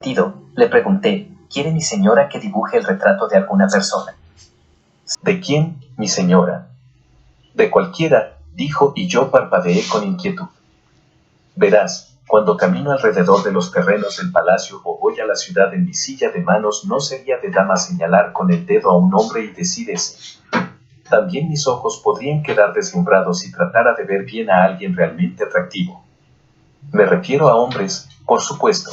Le pregunté, ¿quiere mi señora que dibuje el retrato de alguna persona? ¿De quién, mi señora? De cualquiera, dijo, y yo parpadeé con inquietud. Verás, cuando camino alrededor de los terrenos del palacio o voy a la ciudad en mi silla de manos, no sería de dama señalar con el dedo a un hombre y decir ese. También mis ojos podrían quedar deslumbrados si tratara de ver bien a alguien realmente atractivo. Me refiero a hombres, por supuesto.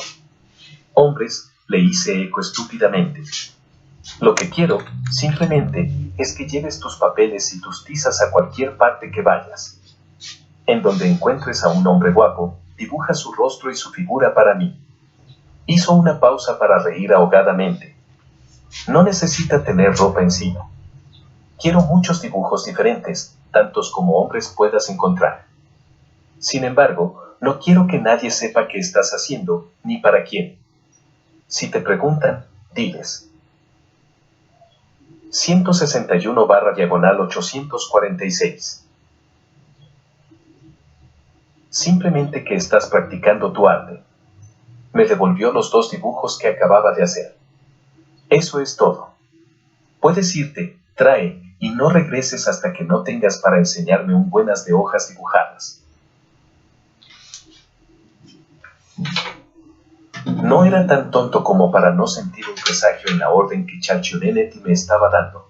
Hombres, le hice eco estúpidamente. Lo que quiero, simplemente, es que lleves tus papeles y tus tizas a cualquier parte que vayas. En donde encuentres a un hombre guapo, dibuja su rostro y su figura para mí. Hizo una pausa para reír ahogadamente. No necesita tener ropa encima. Quiero muchos dibujos diferentes, tantos como hombres puedas encontrar. Sin embargo, no quiero que nadie sepa qué estás haciendo, ni para quién. Si te preguntan, diles. 161/846. Simplemente que estás practicando tu arte. Me devolvió los 2 dibujos que acababa de hacer. Eso es todo. Puedes irte, trae, y no regreses hasta que no tengas para enseñarme un buenas de hojas dibujadas. No era tan tonto como para no sentir un presagio en la orden que Chalchionenetti me estaba dando.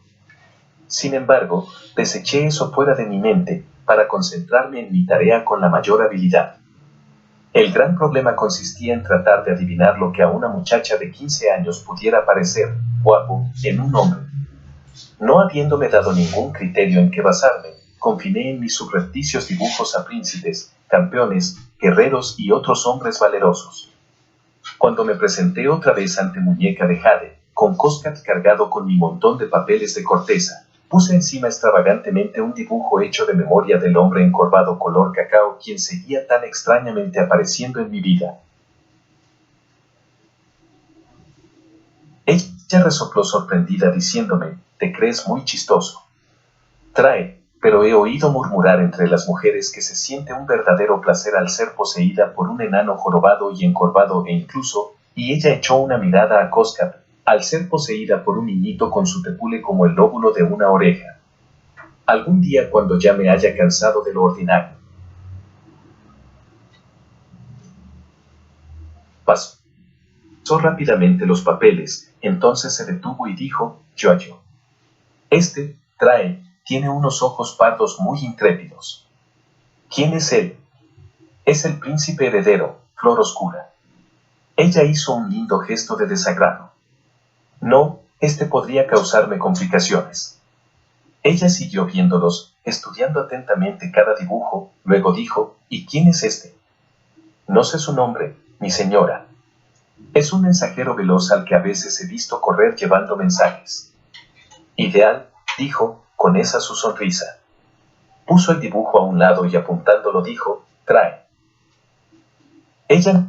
Sin embargo, deseché eso fuera de mi mente, para concentrarme en mi tarea con la mayor habilidad. El gran problema consistía en tratar de adivinar lo que a una muchacha de 15 años pudiera parecer guapo en un hombre. No habiéndome dado ningún criterio en que basarme, confiné en mis subrepticios dibujos a príncipes, campeones, guerreros y otros hombres valerosos. Cuando me presenté otra vez ante Muñeca de Jade, con Coscat cargado con mi montón de papeles de corteza, puse encima extravagantemente un dibujo hecho de memoria del hombre encorvado color cacao quien seguía tan extrañamente apareciendo en mi vida. Ella resopló sorprendida diciéndome, «Te crees muy chistoso. Trae, pero he oído murmurar entre las mujeres que se siente un verdadero placer al ser poseída por un enano jorobado y encorvado e incluso, y ella echó una mirada a Coscat, al ser poseída por un niñito con su tepule como el lóbulo de una oreja. Algún día cuando ya me haya cansado de lo ordinario». Pasó rápidamente los papeles, entonces se detuvo y dijo, yo. Trae, tiene unos ojos pardos muy intrépidos. ¿Quién es él? Es el príncipe heredero, Flor Oscura. Ella hizo un lindo gesto de desagrado. No, podría causarme complicaciones. Ella siguió viéndolos, estudiando atentamente cada dibujo, luego dijo, ¿y quién es este? No sé su nombre, mi señora. Es un mensajero veloz al que a veces he visto correr llevando mensajes. Ideal, dijo, con esa su sonrisa. Puso el dibujo a un lado y apuntándolo dijo, trae. Ella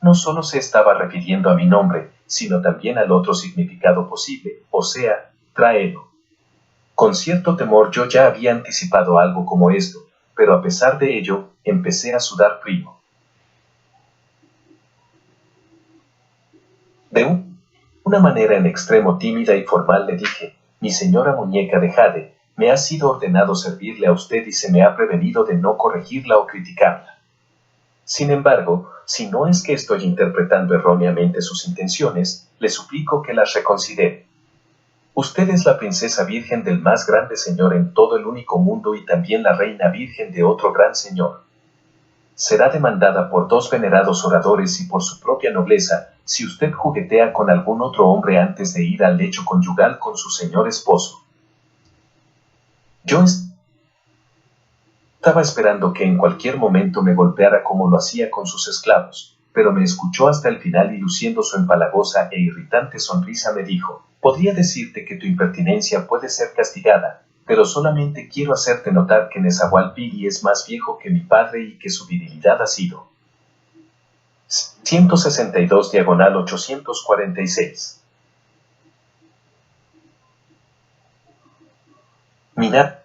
no solo se estaba refiriendo a mi nombre, sino también al otro significado posible, o sea, tráelo. Con cierto temor yo ya había anticipado algo como esto, pero a pesar de ello, empecé a sudar frío. De una manera en extremo tímida y formal le dije, mi señora Muñeca de Jade, me ha sido ordenado servirle a usted y se me ha prevenido de no corregirla o criticarla. Sin embargo, si no es que estoy interpretando erróneamente sus intenciones, le suplico que las reconsidere. Usted es la princesa virgen del más grande señor en todo el único mundo y también la reina virgen de otro gran señor. Será demandada por 2 venerados oradores y por su propia nobleza, si usted juguetea con algún otro hombre antes de ir al lecho conyugal con su señor esposo. Yo estaba esperando que en cualquier momento me golpeara como lo hacía con sus esclavos, pero me escuchó hasta el final y luciendo su empalagosa e irritante sonrisa me dijo, podría decirte que tu impertinencia puede ser castigada, pero solamente quiero hacerte notar que Nezahualpiri es más viejo que mi padre y que su virilidad ha sido. 162/846. Minada,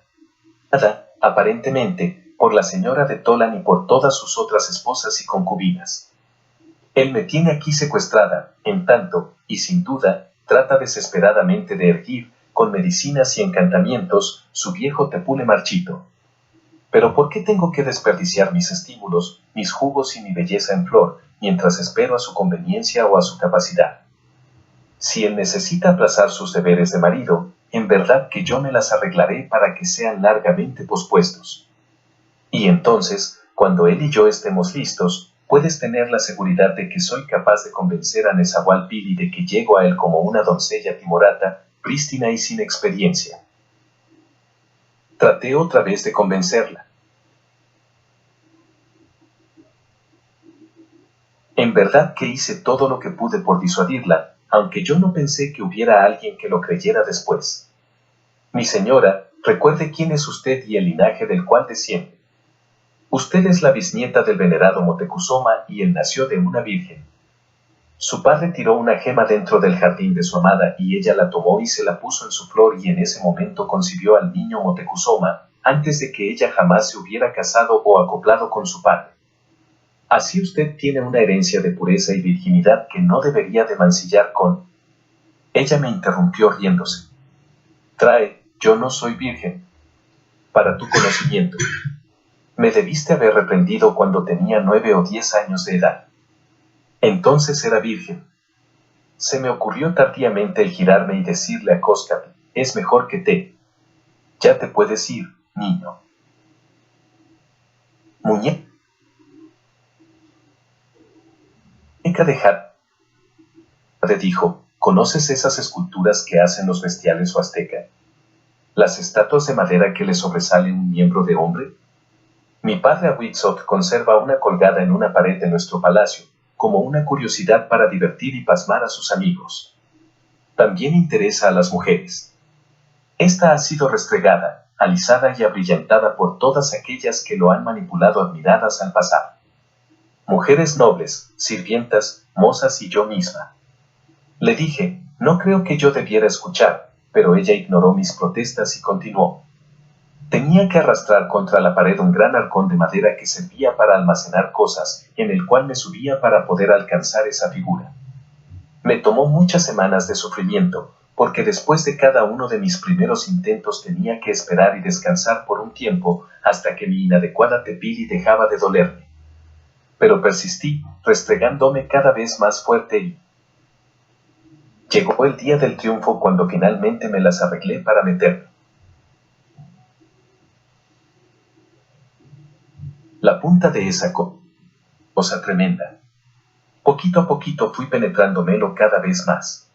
aparentemente, por la señora de Tolan y por todas sus otras esposas y concubinas. Él me tiene aquí secuestrada, en tanto, y sin duda, trata desesperadamente de erguir, con medicinas y encantamientos, su viejo tepule marchito. Pero ¿por qué tengo que desperdiciar mis estímulos, mis jugos y mi belleza en flor, mientras espero a su conveniencia o a su capacidad? Si él necesita aplazar sus deberes de marido, en verdad que yo me las arreglaré para que sean largamente pospuestos. Y entonces, cuando él y yo estemos listos, puedes tener la seguridad de que soy capaz de convencer a Nezahualpili de que llego a él como una doncella timorata, prístina y sin experiencia. Traté otra vez de convencerla. En verdad que hice todo lo que pude por disuadirla, aunque yo no pensé que hubiera alguien que lo creyera después. Mi señora, recuerde quién es usted y el linaje del cual desciende. Usted es la bisnieta del venerado Moctezuma y él nació de una virgen. Su padre tiró una gema dentro del jardín de su amada y ella la tomó y se la puso en su flor y en ese momento concibió al niño Moctezuma, antes de que ella jamás se hubiera casado o acoplado con su padre. Así usted tiene una herencia de pureza y virginidad que no debería de mancillar con... Ella me interrumpió riéndose. Yo no soy virgen. Para tu conocimiento. Me debiste haber reprendido cuando tenía 9 o 10 años de edad. Entonces era virgen. Se me ocurrió tardíamente el girarme y decirle a Coscapi, es mejor que te... Ya te puedes ir, niño. Muñeca de Jade dijo, ¿conoces esas esculturas que hacen los bestiales o azteca? ¿Las estatuas de madera que le sobresale un miembro de hombre? Mi padre Ahuitzotl conserva una colgada en una pared de nuestro palacio, como una curiosidad para divertir y pasmar a sus amigos. También interesa a las mujeres. Esta ha sido restregada, alisada y abrillantada por todas aquellas que lo han manipulado admiradas al pasar. Mujeres nobles, sirvientas, mozas y yo misma. Le dije, no creo que yo debiera escuchar, pero ella ignoró mis protestas y continuó. Tenía que arrastrar contra la pared un gran arcón de madera que servía para almacenar cosas, en el cual me subía para poder alcanzar esa figura. Me tomó muchas semanas de sufrimiento, porque después de cada uno de mis primeros intentos tenía que esperar y descansar por un tiempo hasta que mi inadecuada tepili dejaba de dolerme. Pero persistí, restregándome cada vez más fuerte y... Llegó el día del triunfo cuando finalmente me las arreglé para meterme. La punta de esa cosa tremenda. Poquito a poquito fui penetrándomelo cada vez más.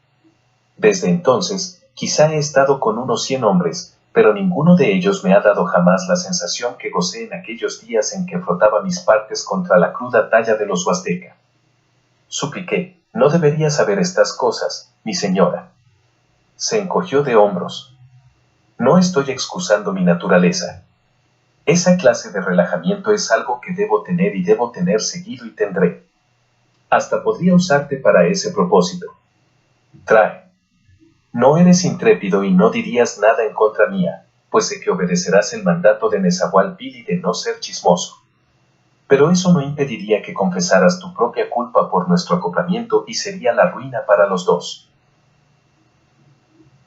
Desde entonces, quizá he estado con unos 100 hombres, pero ninguno de ellos me ha dado jamás la sensación que gocé en aquellos días en que frotaba mis partes contra la cruda talla de los huasteca. Supliqué, no debería saber estas cosas, mi señora. Se encogió de hombros. No estoy excusando mi naturaleza. Esa clase de relajamiento es algo que debo tener y debo tener seguido y tendré. Hasta podría usarte para ese propósito. No eres intrépido y no dirías nada en contra mía, pues sé que obedecerás el mandato de Nezahualpili de no ser chismoso. Pero eso no impediría que confesaras tu propia culpa por nuestro acoplamiento y sería la ruina para los dos.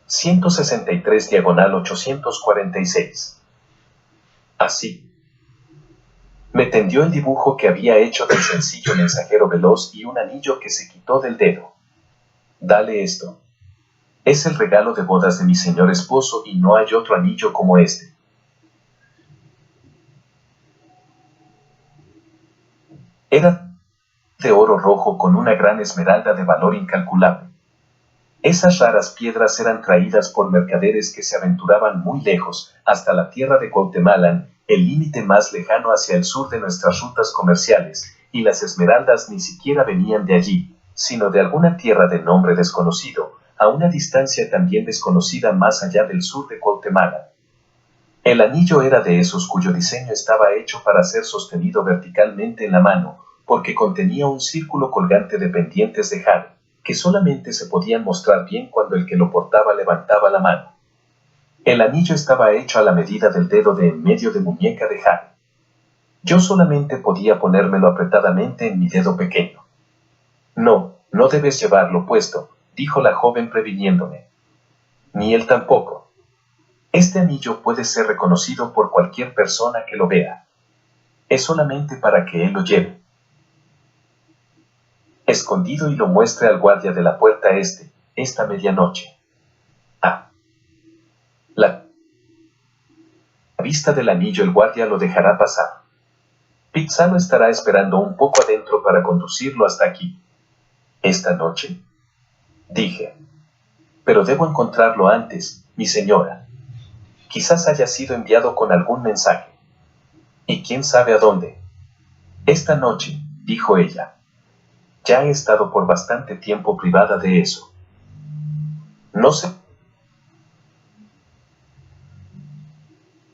163 diagonal 846. Así. Me tendió el dibujo que había hecho del sencillo mensajero veloz y un anillo que se quitó del dedo. Dale esto. Es el regalo de bodas de mi señor esposo y no hay otro anillo como este. Era de oro rojo con una gran esmeralda de valor incalculable. Esas raras piedras eran traídas por mercaderes que se aventuraban muy lejos, hasta la tierra de Cuauhtémoc, el límite más lejano hacia el sur de nuestras rutas comerciales, y las esmeraldas ni siquiera venían de allí, sino de alguna tierra de nombre desconocido, a una distancia también desconocida más allá del sur de Cuauhtémoc. El anillo era de esos cuyo diseño estaba hecho para ser sostenido verticalmente en la mano, porque contenía un círculo colgante de pendientes de jade, que solamente se podían mostrar bien cuando el que lo portaba levantaba la mano. El anillo estaba hecho a la medida del dedo de en medio de muñeca de jade. Yo solamente podía ponérmelo apretadamente en mi dedo pequeño. No, no debes llevarlo puesto, dijo la joven previniéndome. Ni él tampoco. Este anillo puede ser reconocido por cualquier persona que lo vea. Es solamente para que él lo lleve escondido y lo muestre al guardia de la puerta esta medianoche. A la vista del anillo el guardia lo dejará pasar. Pizzano estará esperando un poco adentro para conducirlo hasta aquí. ¿Esta noche? Dije. Pero debo encontrarlo antes, mi señora. Quizás haya sido enviado con algún mensaje. ¿Y quién sabe a dónde? Esta noche, dijo ella. Ya he estado por bastante tiempo privada de eso. No sé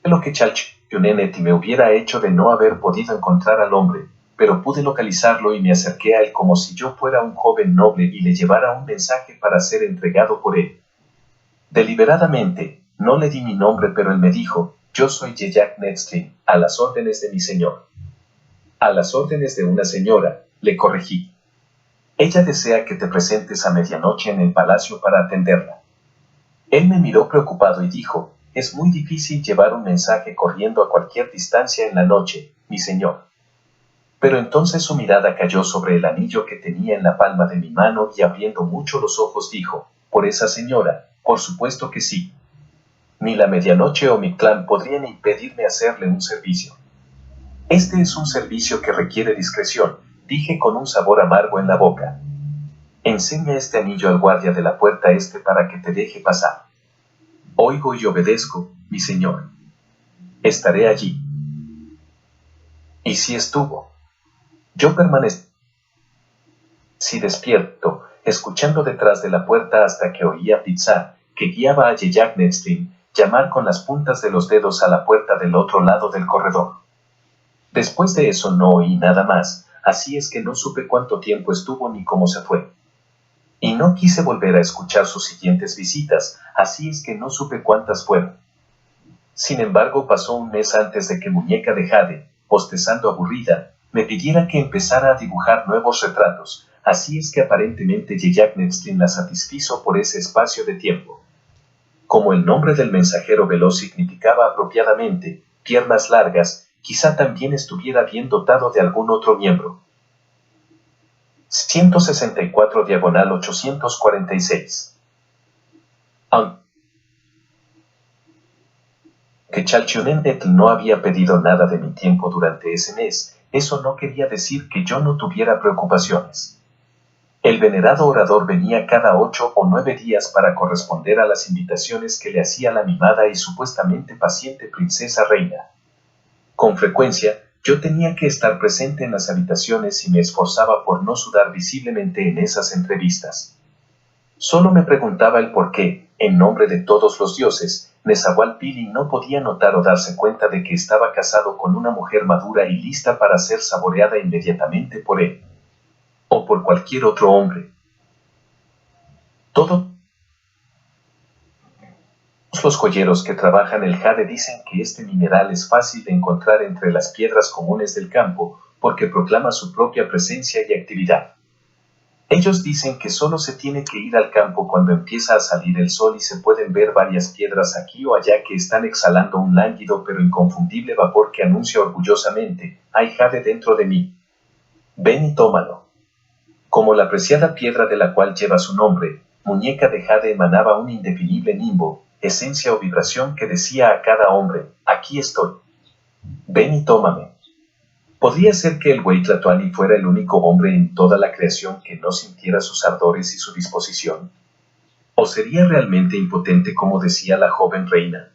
lo que Chalchunenet me hubiera hecho de no haber podido encontrar al hombre, pero pude localizarlo y me acerqué a él como si yo fuera un joven noble y le llevara un mensaje para ser entregado por él. Deliberadamente, no le di mi nombre, pero él me dijo, yo soy Yeyak Netstream, a las órdenes de mi señor. A las órdenes de una señora, le corregí. Ella desea que te presentes a medianoche en el palacio para atenderla. Él me miró preocupado y dijo, es muy difícil llevar un mensaje corriendo a cualquier distancia en la noche, mi señor. Pero entonces su mirada cayó sobre el anillo que tenía en la palma de mi mano y abriendo mucho los ojos dijo, por esa señora, por supuesto que sí. Ni la medianoche o mi clan podrían impedirme hacerle un servicio. Este es un servicio que requiere discreción, dije con un sabor amargo en la boca. Enseña este anillo al guardia de la puerta para que te deje pasar. Oigo y obedezco, mi señor. Estaré allí. Y sí estuvo. Yo permanecí despierto, escuchando detrás de la puerta hasta que oí a Pizzar, que guiaba a Yeyak Netstream, llamar con las puntas de los dedos a la puerta del otro lado del corredor. Después de eso no oí nada más, así es que no supe cuánto tiempo estuvo ni cómo se fue. Y no quise volver a escuchar sus siguientes visitas, así es que no supe cuántas fueron. Sin embargo, pasó un mes antes de que Muñeca de Jade, bostezando aburrida, me pidiera que empezara a dibujar nuevos retratos, así es que aparentemente Yeyak Netstream la satisfizo por ese espacio de tiempo. Como el nombre del mensajero veloz significaba apropiadamente piernas largas, quizá también estuviera bien dotado de algún otro miembro. 164 diagonal 846. Aunque Chalchunenet no había pedido nada de mi tiempo durante ese mes, eso no quería decir que yo no tuviera preocupaciones. El venerado orador venía cada 8 o 9 días para corresponder a las invitaciones que le hacía la mimada y supuestamente paciente princesa reina. Con frecuencia, yo tenía que estar presente en las habitaciones y me esforzaba por no sudar visiblemente en esas entrevistas. Solo me preguntaba el por qué, en nombre de todos los dioses, Nezahualpilli no podía notar o darse cuenta de que estaba casado con una mujer madura y lista para ser saboreada inmediatamente por él. O por cualquier otro hombre. Todos los joyeros que trabajan el jade dicen que este mineral es fácil de encontrar entre las piedras comunes del campo, porque proclama su propia presencia y actividad. Ellos dicen que solo se tiene que ir al campo cuando empieza a salir el sol y se pueden ver varias piedras aquí o allá que están exhalando un lánguido pero inconfundible vapor que anuncia orgullosamente, hay jade dentro de mí. Ven y tómalo. Como la preciada piedra de la cual lleva su nombre, Muñeca de Jade emanaba un indefinible nimbo, esencia o vibración que decía a cada hombre, aquí estoy. Ven y tómame. ¿Podría ser que el Hueytlatoani fuera el único hombre en toda la creación que no sintiera sus ardores y su disposición? ¿O sería realmente impotente como decía la joven reina?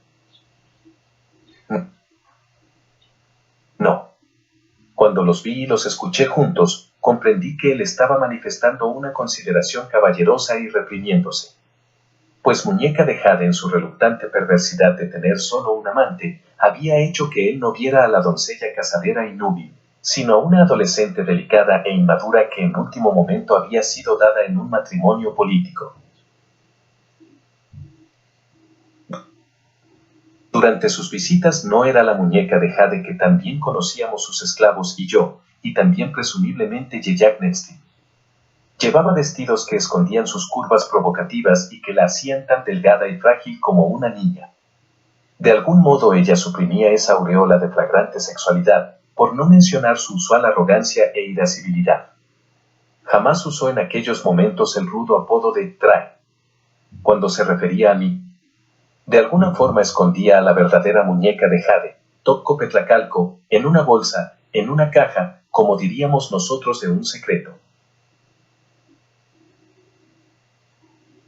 No. Cuando los vi y los escuché juntos, comprendí que él estaba manifestando una consideración caballerosa y reprimiéndose. Pues Muñeca de Jade en su reluctante perversidad de tener solo un amante, había hecho que él no viera a la doncella casadera y núbil, sino a una adolescente delicada e inmadura que en último momento había sido dada en un matrimonio político. Durante sus visitas no era la Muñeca de Jade que también conocíamos sus esclavos y yo, y también presumiblemente Yeyak Netstream. Llevaba vestidos que escondían sus curvas provocativas y que la hacían tan delgada y frágil como una niña. De algún modo ella suprimía esa aureola de flagrante sexualidad, por no mencionar su usual arrogancia e irascibilidad. Jamás usó en aquellos momentos el rudo apodo de Trae, cuando se refería a mí. De alguna forma escondía a la verdadera muñeca de jade, Topcopetlacalco, en una bolsa, en una caja, como diríamos nosotros de un secreto.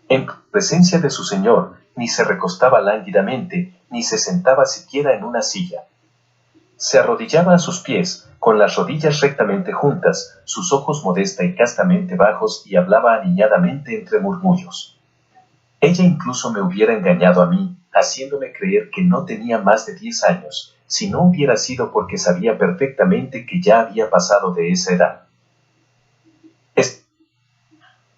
En presencia de su señor, ni se recostaba lánguidamente, ni se sentaba siquiera en una silla. Se arrodillaba a sus pies, con las rodillas rectamente juntas, sus ojos modesta y castamente bajos, y hablaba aniñadamente entre murmullos. Ella incluso me hubiera engañado a mí, haciéndome creer que no tenía más de 10 años, si no hubiera sido porque sabía perfectamente que ya había pasado de esa edad.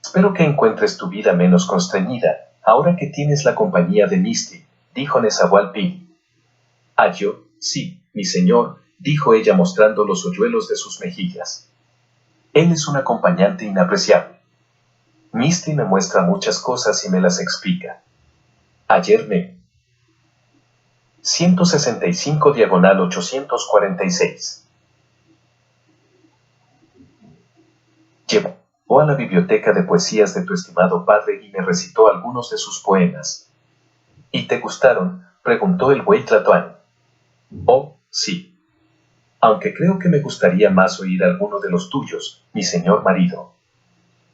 Espero que encuentres tu vida menos constreñida, ahora que tienes la compañía de Misty, dijo Nezahualpilli. Yo, sí, mi señor, dijo ella mostrando los hoyuelos de sus mejillas. Él es un acompañante inapreciable. Misty me muestra muchas cosas y me las explica. Ayer me... 165/846. Llevó a la biblioteca de poesías de tu estimado padre y me recitó algunos de sus poemas. ¿Y te gustaron?, preguntó el buey Tlatoani. Oh, sí. Aunque creo que me gustaría más oír alguno de los tuyos, mi señor marido.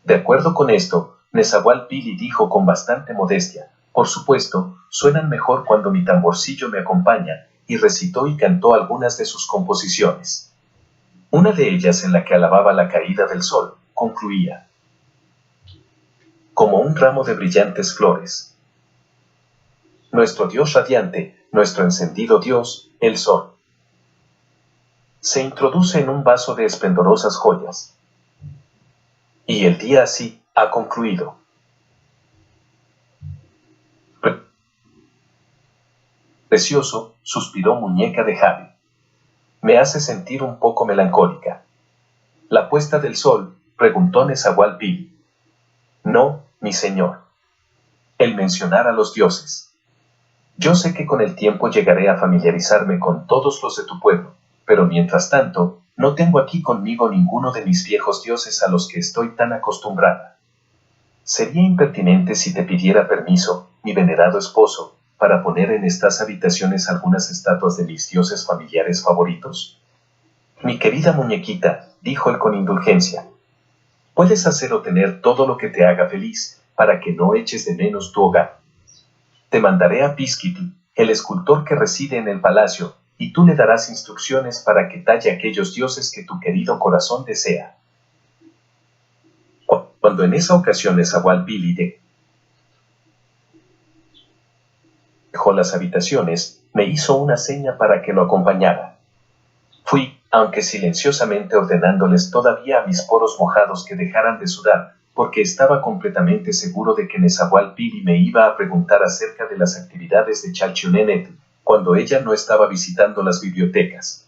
De acuerdo con esto, Nezahualpilli dijo con bastante modestia, por supuesto, suenan mejor cuando mi tamborcillo me acompaña, y recitó y cantó algunas de sus composiciones. Una de ellas, en la que alababa la caída del sol, concluía: como un ramo de brillantes flores. Nuestro Dios radiante, nuestro encendido Dios, el sol. Se introduce en un vaso de esplendorosas joyas. Y el día así ha concluido. Precioso, suspiró Muñeca de Jade. Me hace sentir un poco melancólica. ¿La puesta del sol?, preguntó Nezahualpilli. No, mi señor. El mencionar a los dioses. Yo sé que con el tiempo llegaré a familiarizarme con todos los de tu pueblo, pero mientras tanto, no tengo aquí conmigo ninguno de mis viejos dioses a los que estoy tan acostumbrada. Sería impertinente si te pidiera permiso, mi venerado esposo, para poner en estas habitaciones algunas estatuas de mis dioses familiares favoritos. Mi querida muñequita, dijo él con indulgencia, puedes hacer o tener todo lo que te haga feliz, para que no eches de menos tu hogar. Te mandaré a Pisquiti, el escultor que reside en el palacio, y tú le darás instrucciones para que talle aquellos dioses que tu querido corazón desea. Cuando en esa ocasión Nezahualpilli dejó las habitaciones, me hizo una seña para que lo acompañara. Fui, aunque silenciosamente, ordenándoles todavía a mis poros mojados que dejaran de sudar, porque estaba completamente seguro de que Nezahualpilli me iba a preguntar acerca de las actividades de Chalchionenetl, cuando ella no estaba visitando las bibliotecas.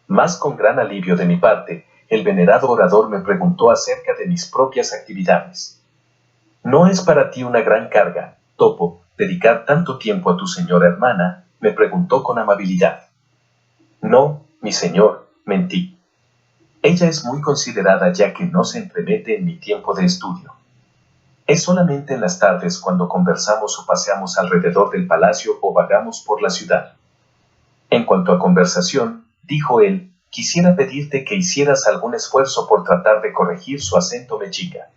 Mas con gran alivio de mi parte, el venerado orador me preguntó acerca de mis propias actividades. ¿No es para ti una gran carga, Topo, dedicar tanto tiempo a tu señora hermana?, me preguntó con amabilidad. No, mi señor, mentí. Ella es muy considerada ya que no se entremete en mi tiempo de estudio. Es solamente en las tardes cuando conversamos o paseamos alrededor del palacio o vagamos por la ciudad. En cuanto a conversación, dijo él, quisiera pedirte que hicieras algún esfuerzo por tratar de corregir su acento mexica.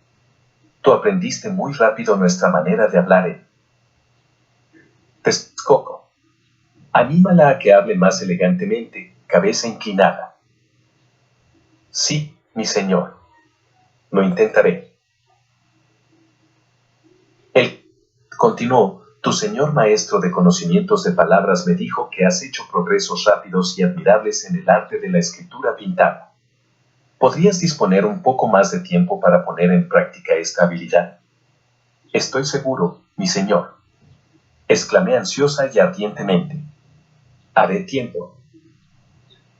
Tú aprendiste muy rápido nuestra manera de hablar en Texcoco. Anímala a que hable más elegantemente, cabeza inclinada. Sí, mi señor. Lo intentaré. Él continuó, tu señor maestro de conocimientos de palabras me dijo que has hecho progresos rápidos y admirables en el arte de la escritura pintada. ¿Podrías disponer un poco más de tiempo para poner en práctica esta habilidad? Estoy seguro, mi señor. Exclamé ansiosa y ardientemente. Haré tiempo.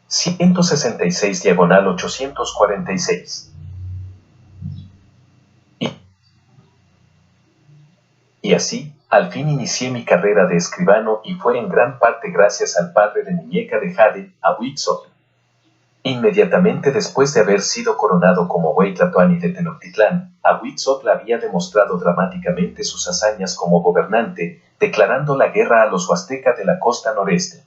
166/846. Y así, al fin inicié mi carrera de escribano y fue en gran parte gracias al padre de Muñeca de Jade, Ahuitzotl. Inmediatamente después de haber sido coronado como Huey Tlatoani de Tenochtitlán, Ahuitzotl había demostrado dramáticamente sus hazañas como gobernante, declarando la guerra a los huasteca de la costa noreste.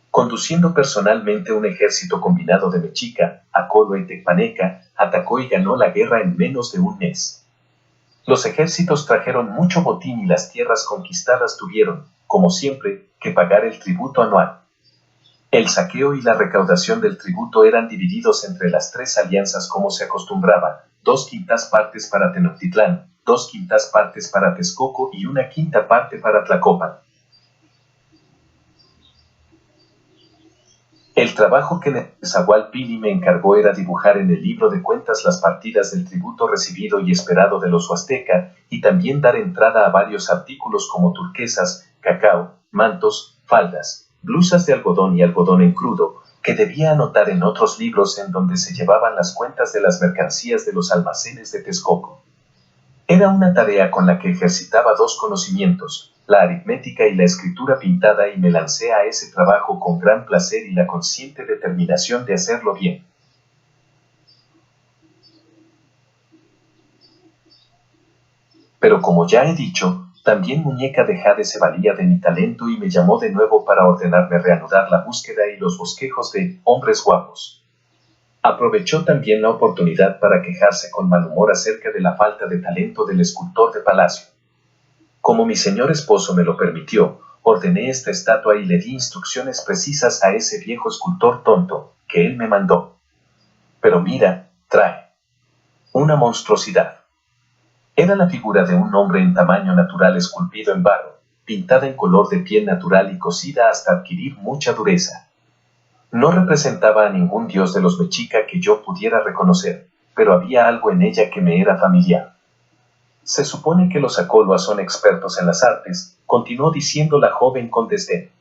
Conduciendo personalmente un ejército combinado de Mexica, Acolo y Tecpaneca, atacó y ganó la guerra en menos de un mes. Los ejércitos trajeron mucho botín y las tierras conquistadas tuvieron, como siempre, que pagar el tributo anual. El saqueo y la recaudación del tributo eran divididos entre las tres alianzas como se acostumbraba, 2/5 partes para Tenochtitlán, 2/5 partes para Texcoco y 1/5 parte para Tlacopan. El trabajo que Nezahualpilli me encargó era dibujar en el libro de cuentas las partidas del tributo recibido y esperado de los huasteca, y también dar entrada a varios artículos como turquesas, cacao, mantos, faldas, blusas de algodón y algodón en crudo, que debía anotar en otros libros en donde se llevaban las cuentas de las mercancías de los almacenes de Texcoco. Era una tarea con la que ejercitaba dos conocimientos, la aritmética y la escritura pintada, y me lancé a ese trabajo con gran placer y la consciente determinación de hacerlo bien. Pero como ya he dicho, también Muñeca de Jade se valía de mi talento y me llamó de nuevo para ordenarme reanudar la búsqueda y los bosquejos de hombres guapos. Aprovechó también la oportunidad para quejarse con mal humor acerca de la falta de talento del escultor de palacio. Como mi señor esposo me lo permitió, ordené esta estatua y le di instrucciones precisas a ese viejo escultor tonto, que él me mandó. Pero mira, trae una monstruosidad. Era la figura de un hombre en tamaño natural esculpido en barro, pintada en color de piel natural y cocida hasta adquirir mucha dureza. No representaba a ningún dios de los mexica que yo pudiera reconocer, pero había algo en ella que me era familiar. Se supone que los acoloas son expertos en las artes, continuó diciendo la joven con desdén.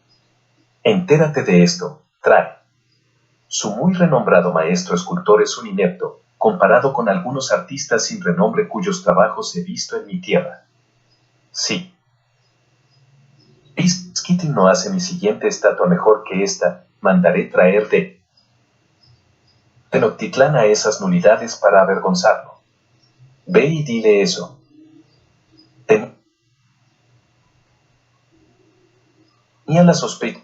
Entérate de esto, trae. Su muy renombrado maestro escultor es un inepto, comparado con algunos artistas sin renombre cuyos trabajos he visto en mi tierra. Sí. Peacekeeping no hace mi siguiente estatua mejor que esta, mandaré traer de Tenochtitlán a esas nulidades para avergonzarlo. Ve y dile eso. Tenía la sospecha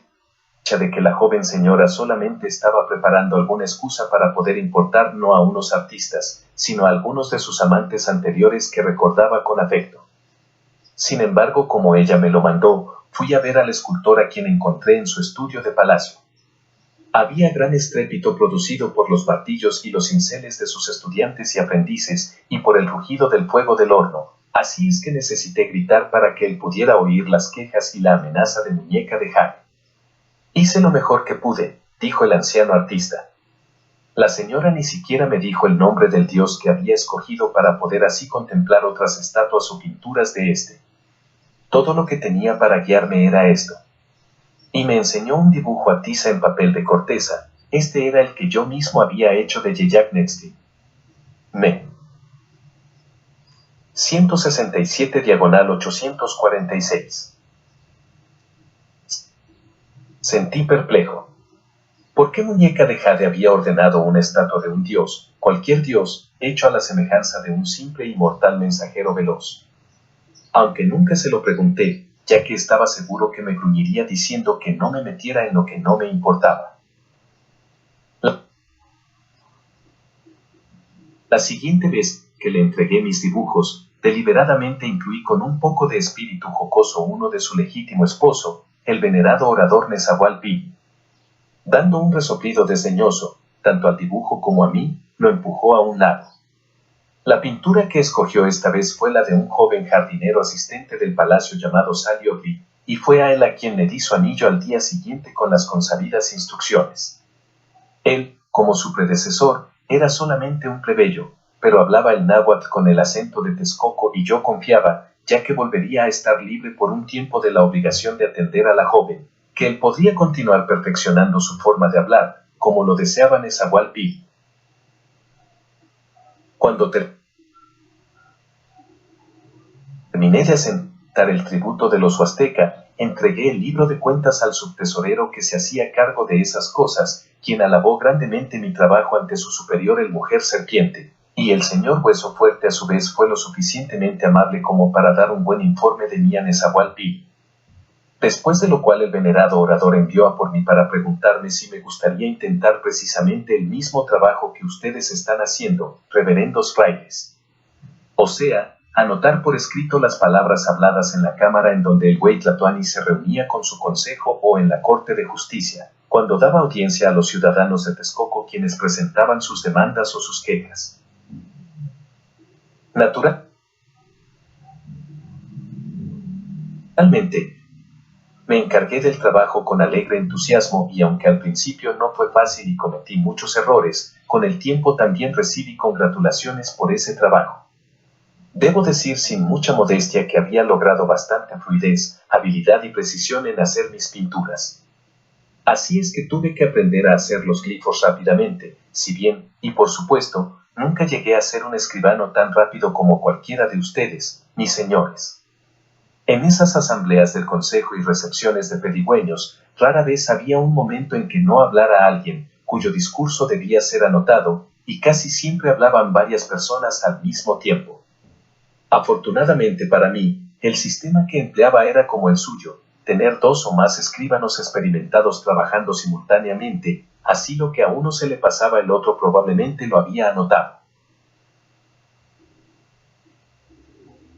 de que la joven señora solamente estaba preparando alguna excusa para poder importar no a unos artistas, sino a algunos de sus amantes anteriores que recordaba con afecto. Sin embargo, como ella me lo mandó, fui a ver al escultor, a quien encontré en su estudio de palacio. Había gran estrépito producido por los martillos y los cinceles de sus estudiantes y aprendices, y por el rugido del fuego del horno. Así es que necesité gritar para que él pudiera oír las quejas y la amenaza de Muñeca de Jade. Hice lo mejor que pude, dijo el anciano artista. La señora ni siquiera me dijo el nombre del dios que había escogido para poder así contemplar otras estatuas o pinturas de este. Todo lo que tenía para guiarme era esto. Y me enseñó un dibujo a tiza en papel de corteza. Este era el que yo mismo había hecho de Yeyacnextli. Me. 167/846. Sentí perplejo. ¿Por qué Muñeca de Jade había ordenado una estatua de un dios, cualquier dios, hecho a la semejanza de un simple y mortal mensajero veloz? Aunque nunca se lo pregunté, ya que estaba seguro que me gruñiría diciendo que no me metiera en lo que no me importaba. La siguiente vez que le entregué mis dibujos, deliberadamente incluí con un poco de espíritu jocoso uno de su legítimo esposo, el venerado orador Nezahualpilli. Dando un resoplido desdeñoso, tanto al dibujo como a mí, lo empujó a un lado. La pintura que escogió esta vez fue la de un joven jardinero asistente del palacio llamado Saliogli, y fue a él a quien le di su anillo al día siguiente con las consabidas instrucciones. Él, como su predecesor, era solamente un plebeyo, pero hablaba el náhuatl con el acento de Texcoco, y yo confiaba, ya que volvería a estar libre por un tiempo de la obligación de atender a la joven, que él podría continuar perfeccionando su forma de hablar, como lo deseaba Nezahualpilli. Cuando terminé de asentar quitar el tributo de los huasteca, entregué el libro de cuentas al subtesorero que se hacía cargo de esas cosas, quien alabó grandemente mi trabajo ante su superior el mujer serpiente, y el señor Hueso Fuerte a su vez fue lo suficientemente amable como para dar un buen informe de mí a Nezahualpí. Después de lo cual el venerado orador envió a por mí para preguntarme si me gustaría intentar precisamente el mismo trabajo que ustedes están haciendo, reverendos frailes. O sea, anotar por escrito las palabras habladas en la cámara en donde el güey Tlatoani se reunía con su consejo o en la Corte de Justicia, cuando daba audiencia a los ciudadanos de Texcoco quienes presentaban sus demandas o sus quejas. Naturalmente, me encargué del trabajo con alegre entusiasmo y aunque al principio no fue fácil y cometí muchos errores, con el tiempo también recibí congratulaciones por ese trabajo. Debo decir sin mucha modestia que había logrado bastante fluidez, habilidad y precisión en hacer mis pinturas. Así es que tuve que aprender a hacer los glifos rápidamente, si bien, y por supuesto, nunca llegué a ser un escribano tan rápido como cualquiera de ustedes, mis señores. En esas asambleas del consejo y recepciones de pedigüeños, rara vez había un momento en que no hablara alguien, cuyo discurso debía ser anotado, y casi siempre hablaban varias personas al mismo tiempo. Afortunadamente para mí, el sistema que empleaba era como el suyo, tener 2 o más escribanos experimentados trabajando simultáneamente, así lo que a uno se le pasaba el otro probablemente lo había anotado.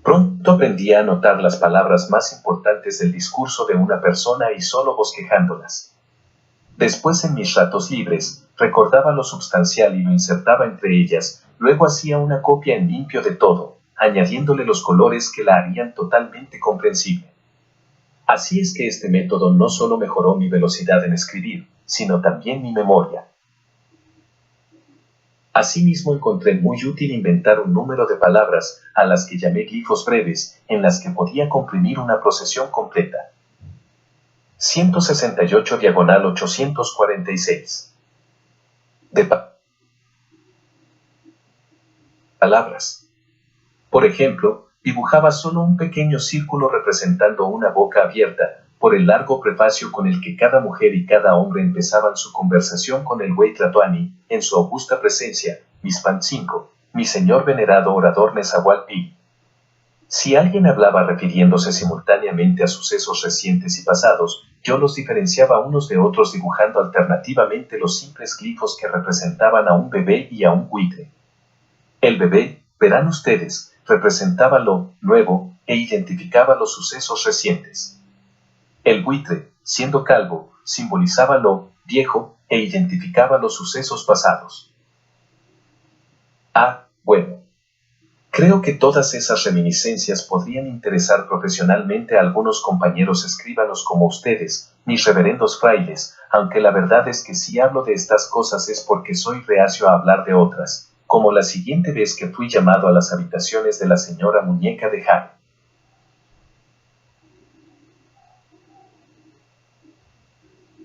Pronto aprendí a anotar las palabras más importantes del discurso de una persona y solo bosquejándolas. Después en mis ratos libres, recordaba lo substancial y lo insertaba entre ellas, luego hacía una copia en limpio de todo, añadiéndole los colores que la harían totalmente comprensible. Así es que este método no solo mejoró mi velocidad en escribir, sino también mi memoria. Asimismo encontré muy útil inventar un número de palabras, a las que llamé glifos breves, en las que podía comprimir una procesión completa. 168/846. De palabras. Por ejemplo, dibujaba solo un pequeño círculo representando una boca abierta, por el largo prefacio con el que cada mujer y cada hombre empezaban su conversación con el güey Tlatoani, en su augusta presencia, Mispan 5, mi señor venerado orador Nezahualpí. Si alguien hablaba refiriéndose simultáneamente a sucesos recientes y pasados, yo los diferenciaba unos de otros dibujando alternativamente los simples glifos que representaban a un bebé y a un buitre. El bebé, verán ustedes, representaba lo nuevo e identificaba los sucesos recientes. El buitre, siendo calvo, simbolizaba lo viejo e identificaba los sucesos pasados. Ah, bueno. Creo que todas esas reminiscencias podrían interesar profesionalmente a algunos compañeros escribanos como ustedes, mis reverendos frailes, aunque la verdad es que si hablo de estas cosas es porque soy reacio a hablar de otras, como la siguiente vez que fui llamado a las habitaciones de la señora Muñeca de Jade.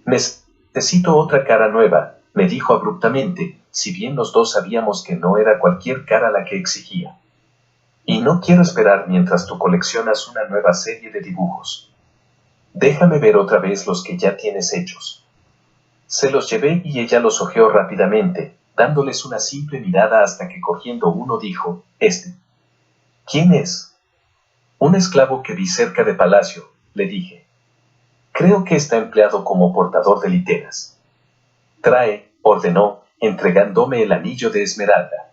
Necesito otra cara nueva, me dijo abruptamente, si bien los dos sabíamos que no era cualquier cara la que exigía. Y no quiero esperar mientras tú coleccionas una nueva serie de dibujos. Déjame ver otra vez los que ya tienes hechos. Se los llevé y ella los hojeó rápidamente, dándoles una simple mirada hasta que cogiendo uno dijo, ¿Quién es? Un esclavo que vi cerca de palacio, le dije. Creo que está empleado como portador de literas. Trae, ordenó, entregándome el anillo de esmeralda.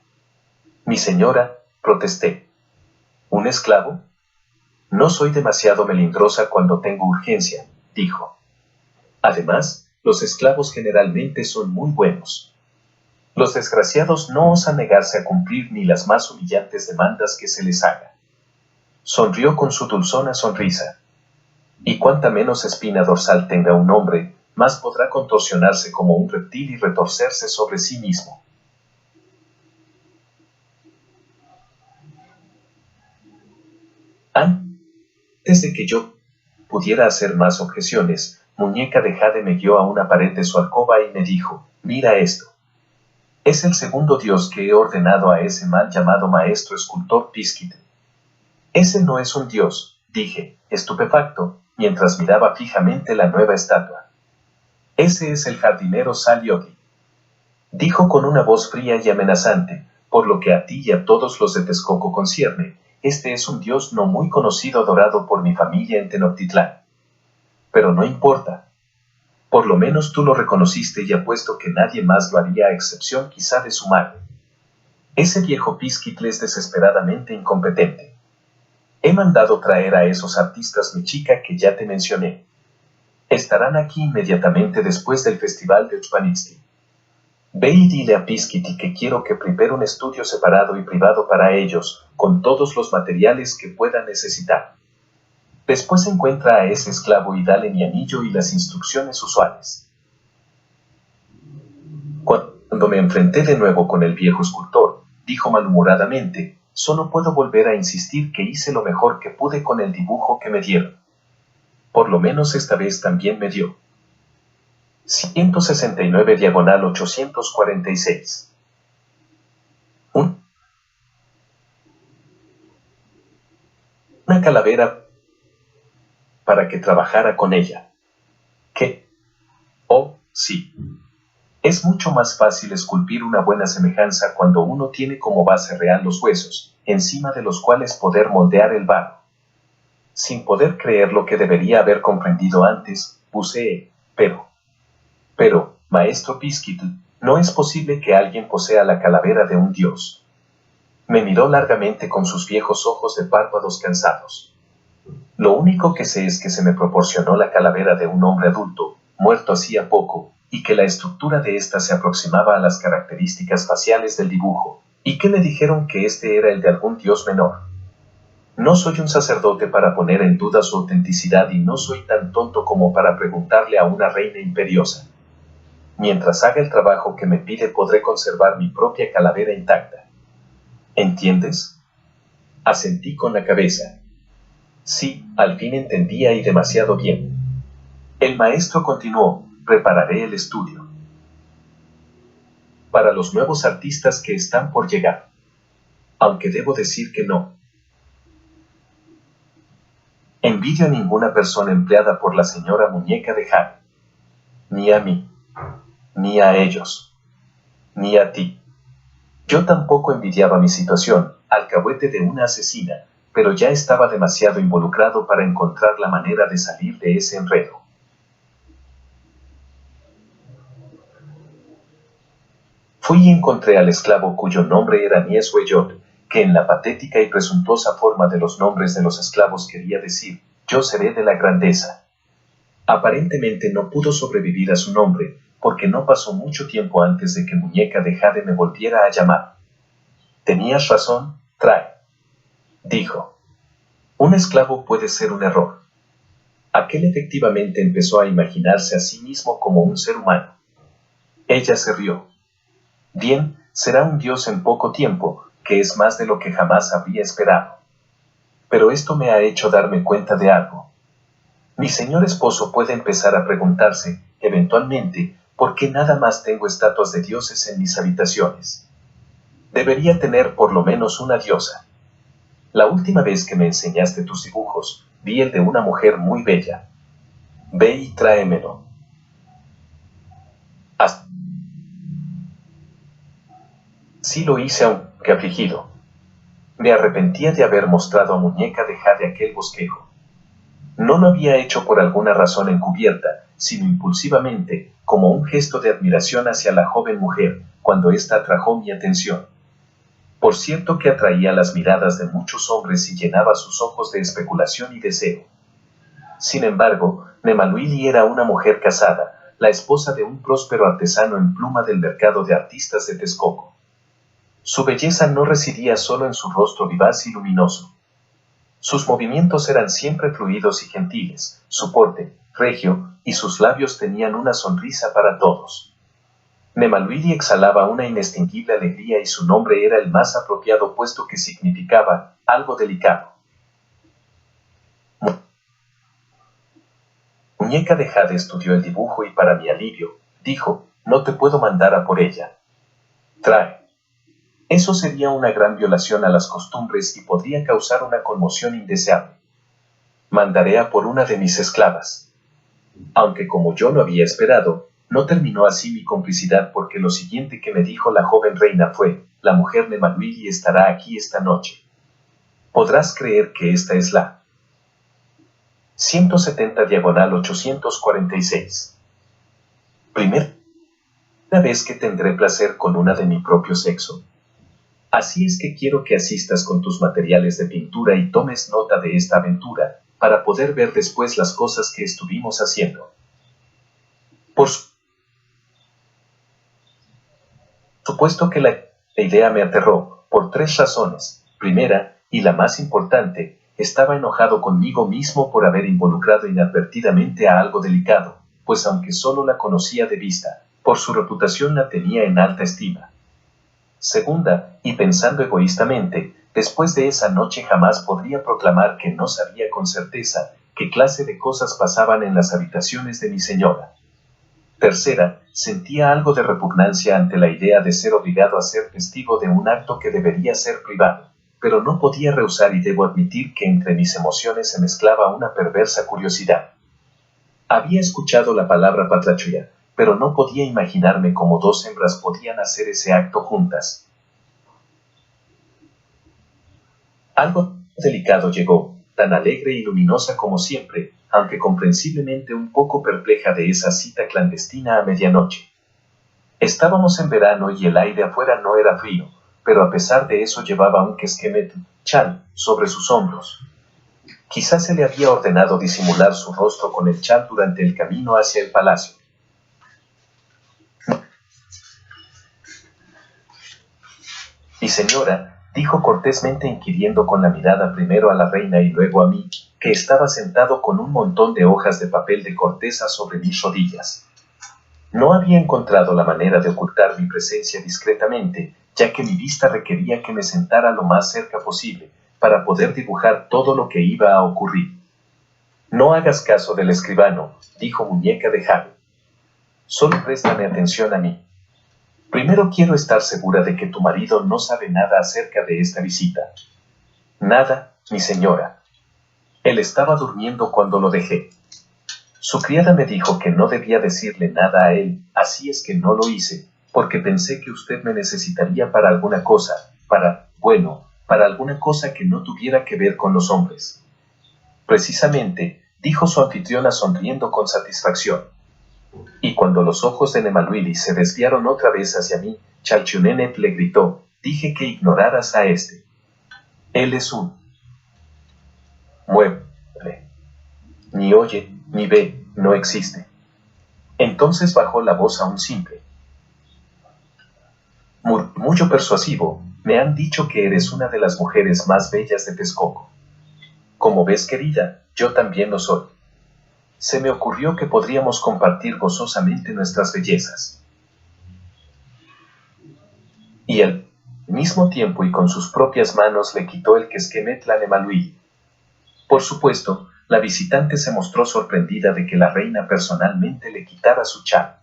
Mi señora, protesté. ¿Un esclavo? No soy demasiado melindrosa cuando tengo urgencia, dijo. Además, los esclavos generalmente son muy buenos. Los desgraciados no osan negarse a cumplir ni las más humillantes demandas que se les haga. Sonrió con su dulzona sonrisa. Y cuanta menos espina dorsal tenga un hombre, más podrá contorsionarse como un reptil y retorcerse sobre sí mismo. Antes de que yo pudiera hacer más objeciones, Muñeca de Jade me guió a una pared de su alcoba y me dijo, mira esto. Es el segundo dios que he ordenado a ese mal llamado maestro escultor Pisquite. Ese no es un dios, dije, estupefacto, mientras miraba fijamente la nueva estatua. Ese es el jardinero Salioti, dijo con una voz fría y amenazante, por lo que a ti y a todos los de Texcoco concierne, este es un dios no muy conocido adorado por mi familia en Tenochtitlán. Pero no importa. Por lo menos tú lo reconociste y apuesto que nadie más lo haría a excepción quizá de su madre. Ese viejo Pisquitl es desesperadamente incompetente. He mandado traer a esos artistas mexica que ya te mencioné. Estarán aquí inmediatamente después del festival de Uchpanixtli. Ve y dile a Pisquiti que quiero que prepare un estudio separado y privado para ellos, con todos los materiales que puedan necesitar. Después encuentra a ese esclavo y dale mi anillo y las instrucciones usuales. Cuando me enfrenté de nuevo con el viejo escultor, dijo malhumoradamente, solo puedo volver a insistir que hice lo mejor que pude con el dibujo que me dieron. Por lo menos esta vez también me dio. 169 diagonal 846. Una calavera para que trabajara con ella. ¿Qué? Oh, sí. Es mucho más fácil esculpir una buena semejanza cuando uno tiene como base real los huesos, encima de los cuales poder moldear el barro. Sin poder creer lo que debería haber comprendido antes, buceé, pero, maestro Pisquitl, no es posible que alguien posea la calavera de un dios. Me miró largamente con sus viejos ojos de párpados cansados. Lo único que sé es que se me proporcionó la calavera de un hombre adulto, muerto hacía poco, y que la estructura de ésta se aproximaba a las características faciales del dibujo, y que me dijeron que este era el de algún dios menor. No soy un sacerdote para poner en duda su autenticidad y no soy tan tonto como para preguntarle a una reina imperiosa. Mientras haga el trabajo que me pide podré conservar mi propia calavera intacta. ¿Entiendes? Asentí con la cabeza. Sí, al fin entendía y demasiado bien. El maestro continuó, prepararé el estudio. Para los nuevos artistas que están por llegar. Aunque debo decir que no. Envidio a ninguna persona empleada por la señora Muñeca de Jade. Ni a mí. Ni a ellos. Ni a ti. Yo tampoco envidiaba mi situación, alcahuete de una asesina, pero ya estaba demasiado involucrado para encontrar la manera de salir de ese enredo. Fui y encontré al esclavo cuyo nombre era Niesweyot, que en la patética y presuntuosa forma de los nombres de los esclavos quería decir, yo seré de la grandeza. Aparentemente no pudo sobrevivir a su nombre, porque no pasó mucho tiempo antes de que Muñeca de Jade me volviera a llamar. Tenías razón, trae, dijo. Un esclavo puede ser un error. Aquel efectivamente empezó a imaginarse a sí mismo como un ser humano. Ella se rió. Bien, será un dios en poco tiempo, que es más de lo que jamás habría esperado. Pero esto me ha hecho darme cuenta de algo. Mi señor esposo puede empezar a preguntarse, eventualmente, por qué nada más tengo estatuas de dioses en mis habitaciones. Debería tener por lo menos una diosa. La última vez que me enseñaste tus dibujos, vi el de una mujer muy bella. Ve y tráemelo. Sí lo hice aunque afligido. Me arrepentía de haber mostrado a Muñeca de Jade aquel bosquejo. No lo había hecho por alguna razón encubierta, sino impulsivamente, como un gesto de admiración hacia la joven mujer, cuando ésta atrajo mi atención. Por cierto que atraía las miradas de muchos hombres y llenaba sus ojos de especulación y deseo. Sin embargo, Nemaluili era una mujer casada, la esposa de un próspero artesano en pluma del mercado de artistas de Texcoco. Su belleza no residía solo en su rostro vivaz y luminoso. Sus movimientos eran siempre fluidos y gentiles, su porte, regio, y sus labios tenían una sonrisa para todos. Nemaluili exhalaba una inextinguible alegría y su nombre era el más apropiado puesto que significaba algo delicado. Muñeca de Jade estudió el dibujo y para mi alivio, dijo, no te puedo mandar a por ella. Trae. Eso sería una gran violación a las costumbres y podría causar una conmoción indeseable. Mandaré a por una de mis esclavas. Aunque como yo lo había esperado, no terminó así mi complicidad, porque lo siguiente que me dijo la joven reina fue: la mujer Nemaluili estará aquí esta noche. Podrás creer que esta es la 170/846. Primera vez que tendré placer con una de mi propio sexo. Así es que quiero que asistas con tus materiales de pintura y tomes nota de esta aventura, para poder ver después las cosas que estuvimos haciendo. Por supuesto que la idea me aterró, por 3 razones. Primera, y la más importante, estaba enojado conmigo mismo por haber involucrado inadvertidamente a algo delicado, pues aunque solo la conocía de vista, por su reputación la tenía en alta estima. Segunda, y pensando egoístamente, después de esa noche jamás podría proclamar que no sabía con certeza qué clase de cosas pasaban en las habitaciones de mi señora. Tercera, sentía algo de repugnancia ante la idea de ser obligado a ser testigo de un acto que debería ser privado, pero no podía rehusar, y debo admitir que entre mis emociones se mezclaba una perversa curiosidad. Había escuchado la palabra patrachuya, pero no podía imaginarme cómo 2 hembras podían hacer ese acto juntas. Algo delicado llegó, tan alegre y luminosa como siempre, aunque comprensiblemente un poco perpleja de esa cita clandestina a medianoche. Estábamos en verano y el aire afuera no era frío, pero a pesar de eso llevaba un keskemet chal sobre sus hombros. Quizás se le había ordenado disimular su rostro con el chal durante el camino hacia el palacio. Mi señora, dijo cortésmente, inquiriendo con la mirada primero a la reina y luego a mí, que estaba sentado con un montón de hojas de papel de corteza sobre mis rodillas. No había encontrado la manera de ocultar mi presencia discretamente, ya que mi vista requería que me sentara lo más cerca posible, para poder dibujar todo lo que iba a ocurrir. No hagas caso del escribano, dijo Muñeca de Jade. Solo préstame atención a mí. Primero quiero estar segura de que tu marido no sabe nada acerca de esta visita. Nada, mi señora. Él estaba durmiendo cuando lo dejé. Su criada me dijo que no debía decirle nada a él, así es que no lo hice, porque pensé que usted me necesitaría para alguna cosa, para alguna cosa que no tuviera que ver con los hombres. Precisamente, dijo su anfitriona sonriendo con satisfacción. Y cuando los ojos de Nemaluili se desviaron otra vez hacia mí, Chalchunenet le gritó: dije que ignoraras a este. Él es un mueble. Ni oye, ni ve, no existe. Entonces bajó la voz a un simple murmullo persuasivo: me han dicho que eres una de las mujeres más bellas de Texcoco. Como ves, querida, yo también lo soy. Se me ocurrió que podríamos compartir gozosamente nuestras bellezas. Y al mismo tiempo y con sus propias manos le quitó el keskemet a Nemaluili. Por supuesto, la visitante se mostró sorprendida de que la reina personalmente le quitara su chal.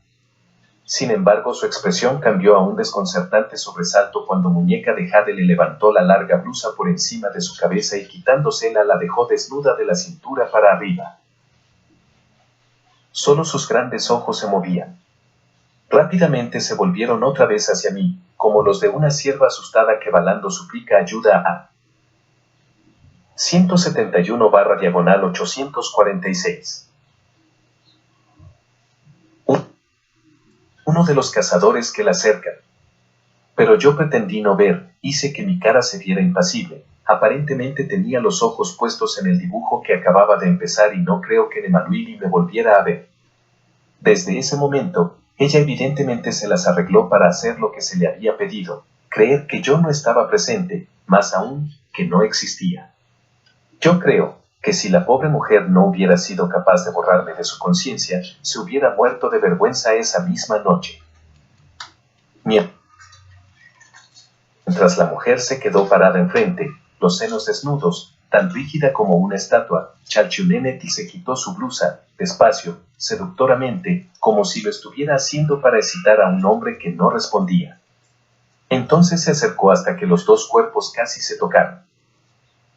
Sin embargo, su expresión cambió a un desconcertante sobresalto cuando Muñeca de Jade le levantó la larga blusa por encima de su cabeza y quitándosela la dejó desnuda de la cintura para arriba. Solo sus grandes ojos se movían. Rápidamente se volvieron otra vez hacia mí, como los de una sierva asustada que balando suplica ayuda a 171/846. Uno de los cazadores que la cercan. Pero yo pretendí no ver, hice que mi cara se viera impasible. Aparentemente tenía los ojos puestos en el dibujo que acababa de empezar y no creo que Nemaluili me volviera a ver. Desde ese momento, ella evidentemente se las arregló para hacer lo que se le había pedido, creer que yo no estaba presente, más aún, que no existía. Yo creo que si la pobre mujer no hubiera sido capaz de borrarme de su conciencia, se hubiera muerto de vergüenza esa misma noche. Mientras la mujer se quedó parada enfrente, los senos desnudos, tan rígida como una estatua, Chalchunenet se quitó su blusa, despacio, seductoramente, como si lo estuviera haciendo para excitar a un hombre que no respondía. Entonces se acercó hasta que los dos cuerpos casi se tocaron.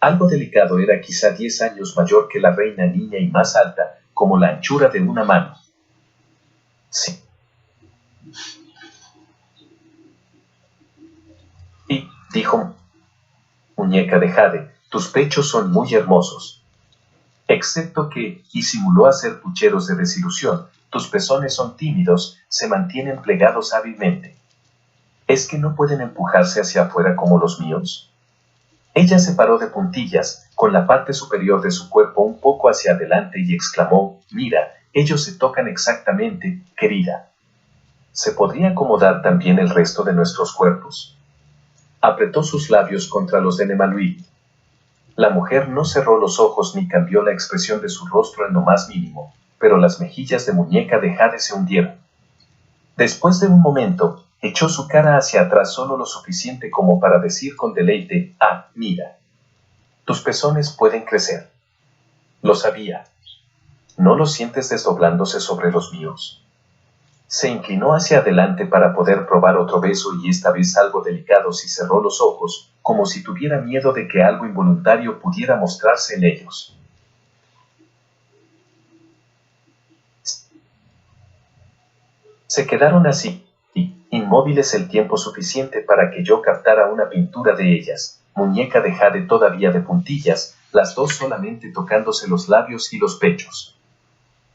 Algo delicado era quizá 10 años mayor que la reina niña y más alta, como la anchura de una mano. Sí. Y, dijo Muñeca de Jade, tus pechos son muy hermosos. Excepto que, y simuló hacer pucheros de desilusión, tus pezones son tímidos, se mantienen plegados hábilmente. ¿Es que no pueden empujarse hacia afuera como los míos? Ella se paró de puntillas, con la parte superior de su cuerpo un poco hacia adelante y exclamó, mira, ellos se tocan exactamente, querida. ¿Se podría acomodar también el resto de nuestros cuerpos? Apretó sus labios contra los de Nemaluil. La mujer no cerró los ojos ni cambió la expresión de su rostro en lo más mínimo, pero las mejillas de Muñeca de Jade se hundieron. Después de un momento, echó su cara hacia atrás solo lo suficiente como para decir con deleite, ah, mira. Tus pezones pueden crecer. Lo sabía. ¿No los sientes desdoblándose sobre los míos? Se inclinó hacia adelante para poder probar otro beso y esta vez algo delicado y cerró los ojos, como si tuviera miedo de que algo involuntario pudiera mostrarse en ellos. Se quedaron así, inmóviles el tiempo suficiente para que yo captara una pintura de ellas, Muñeca de Jade todavía de puntillas, las dos solamente tocándose los labios y los pechos.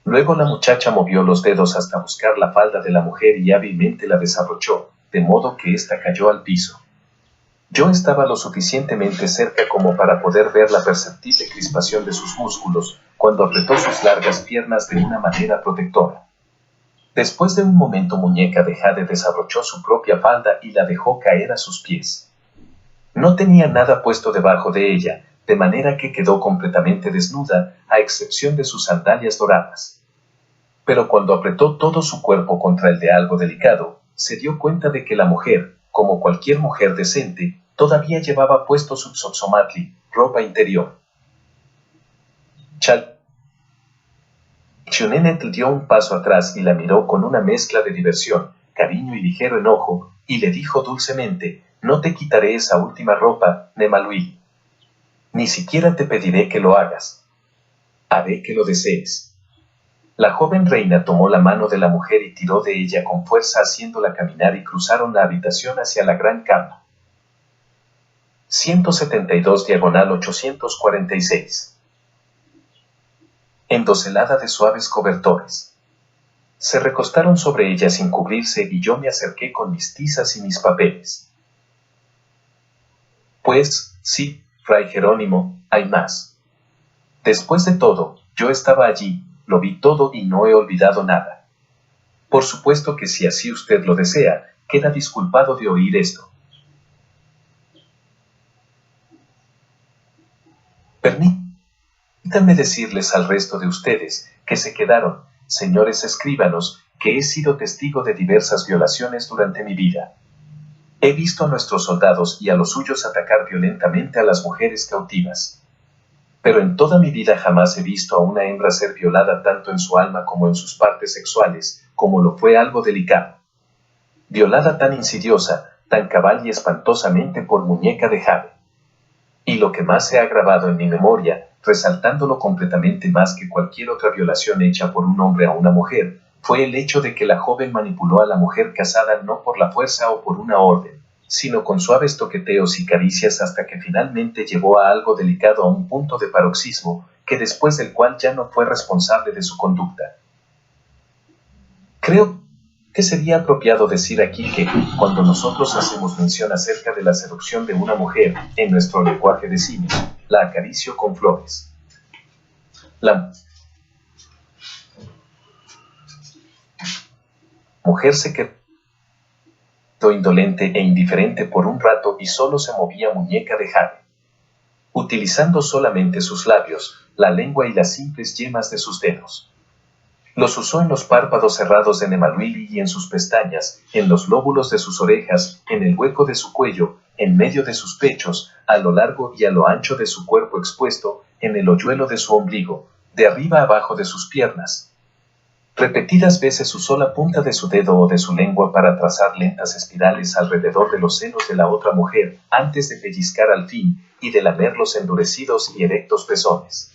Luego la muchacha movió los dedos hasta buscar la falda de la mujer y hábilmente la desabrochó, de modo que ésta cayó al piso. Yo estaba lo suficientemente cerca como para poder ver la perceptible crispación de sus músculos, cuando apretó sus largas piernas de una manera protectora. Después de un momento Muñeca de Jade desabrochó su propia falda y la dejó caer a sus pies. No tenía nada puesto debajo de ella, de manera que quedó completamente desnuda, a excepción de sus sandalias doradas. Pero cuando apretó todo su cuerpo contra el de algo delicado, se dio cuenta de que la mujer, como cualquier mujer decente, todavía llevaba puesto su tzotzomátli, ropa interior. Chalchionenetl dio un paso atrás y la miró con una mezcla de diversión, cariño y ligero enojo, y le dijo dulcemente, no te quitaré esa última ropa, Nemaluil. Ni siquiera te pediré que lo hagas. Haré que lo desees. La joven reina tomó la mano de la mujer y tiró de ella con fuerza haciéndola caminar y cruzaron la habitación hacia la gran cama. 172 diagonal 846. Endoselada de suaves cobertores. Se recostaron sobre ella sin cubrirse y yo me acerqué con mis tizas y mis papeles. Pues, sí, Fray Jerónimo, hay más. Después de todo, yo estaba allí, lo vi todo y no he olvidado nada. Por supuesto que si así usted lo desea, queda disculpado de oír esto. Permítanme decirles al resto de ustedes, que se quedaron, señores escribanos, que he sido testigo de diversas violaciones durante mi vida. He visto a nuestros soldados y a los suyos atacar violentamente a las mujeres cautivas. Pero en toda mi vida jamás he visto a una hembra ser violada tanto en su alma como en sus partes sexuales, como lo fue algo delicado. Violada tan insidiosa, tan cabal y espantosamente por Muñeca de Jade. Y lo que más se ha grabado en mi memoria, resaltándolo completamente más que cualquier otra violación hecha por un hombre a una mujer, fue el hecho de que la joven manipuló a la mujer casada no por la fuerza o por una orden, sino con suaves toqueteos y caricias hasta que finalmente llevó a algo delicado a un punto de paroxismo, que después del cual ya no fue responsable de su conducta. Creo que sería apropiado decir aquí que, cuando nosotros hacemos mención acerca de la seducción de una mujer, en nuestro lenguaje decimos, la acaricio con flores. La mujer se quedó indolente e indiferente por un rato y solo se movía Muñeca de Jade, utilizando solamente sus labios, la lengua y las simples yemas de sus dedos. Los usó en los párpados cerrados de Nemaluil y en sus pestañas, en los lóbulos de sus orejas, en el hueco de su cuello, en medio de sus pechos, a lo largo y a lo ancho de su cuerpo expuesto, en el hoyuelo de su ombligo, de arriba abajo de sus piernas. Repetidas veces usó la punta de su dedo o de su lengua para trazar lentas espirales alrededor de los senos de la otra mujer, antes de pellizcar al fin y de lamer los endurecidos y erectos pezones.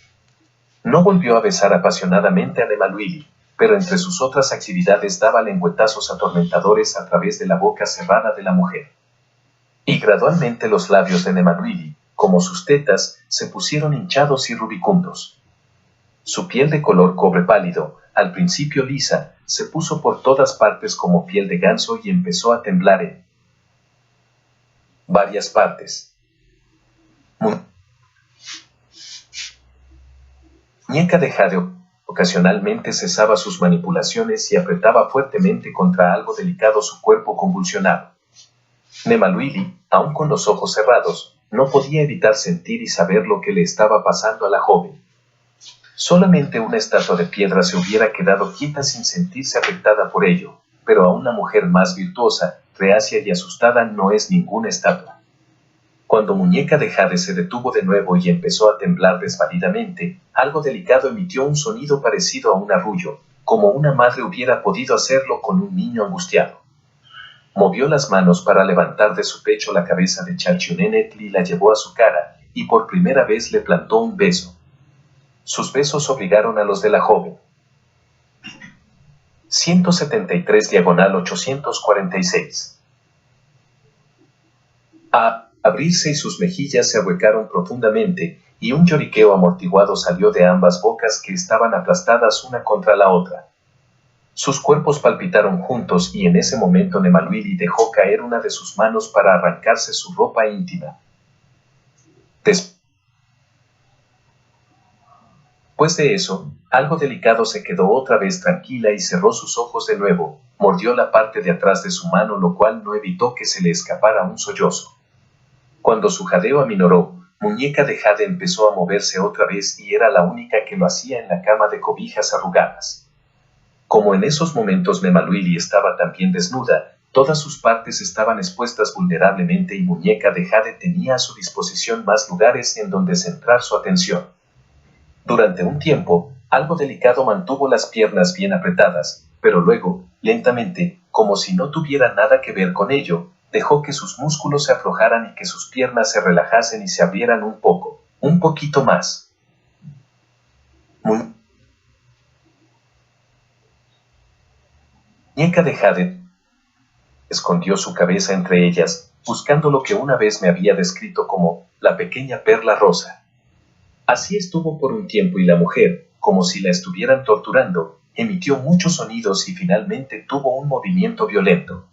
No volvió a besar apasionadamente a Nemaluili, pero entre sus otras actividades daba lengüetazos atormentadores a través de la boca cerrada de la mujer. Y gradualmente los labios de Nemaluili, como sus tetas, se pusieron hinchados y rubicundos. Su piel de color cobre pálido, al principio lisa, se puso por todas partes como piel de ganso y empezó a temblar en varias partes. Muñeca de jade ocasionalmente cesaba sus manipulaciones y apretaba fuertemente contra algo delicado su cuerpo convulsionado. Nemaluili, aun con los ojos cerrados, no podía evitar sentir y saber lo que le estaba pasando a la joven. Solamente una estatua de piedra se hubiera quedado quieta sin sentirse afectada por ello, pero a una mujer más virtuosa, reacia y asustada no es ninguna estatua. Cuando Muñeca de jade se detuvo de nuevo y empezó a temblar desvalidamente, algo delicado emitió un sonido parecido a un arrullo, como una madre hubiera podido hacerlo con un niño angustiado. Movió las manos para levantar de su pecho la cabeza de Chalchionenetl y la llevó a su cara, y por primera vez le plantó un beso. Sus besos obligaron a los de la joven. 173/846. A abrirse y sus mejillas se ahuecaron profundamente, y un lloriqueo amortiguado salió de ambas bocas que estaban aplastadas una contra la otra. Sus cuerpos palpitaron juntos y en ese momento Nemaluili dejó caer una de sus manos para arrancarse su ropa íntima. Después de eso, algo delicado se quedó otra vez tranquila y cerró sus ojos de nuevo, mordió la parte de atrás de su mano, lo cual no evitó que se le escapara un sollozo. Cuando su jadeo aminoró, Muñeca de jade empezó a moverse otra vez y era la única que lo hacía en la cama de cobijas arrugadas. Como en esos momentos Nemaluili estaba también desnuda, todas sus partes estaban expuestas vulnerablemente y Muñeca de jade tenía a su disposición más lugares en donde centrar su atención. Durante un tiempo, algo delicado mantuvo las piernas bien apretadas, pero luego, lentamente, como si no tuviera nada que ver con ello, dejó que sus músculos se aflojaran y que sus piernas se relajasen y se abrieran un poco, un poquito más. Muñeca de jade escondió su cabeza entre ellas, buscando lo que una vez me había descrito como la pequeña perla rosa. Así estuvo por un tiempo y la mujer, como si la estuvieran torturando, emitió muchos sonidos y finalmente tuvo un movimiento violento.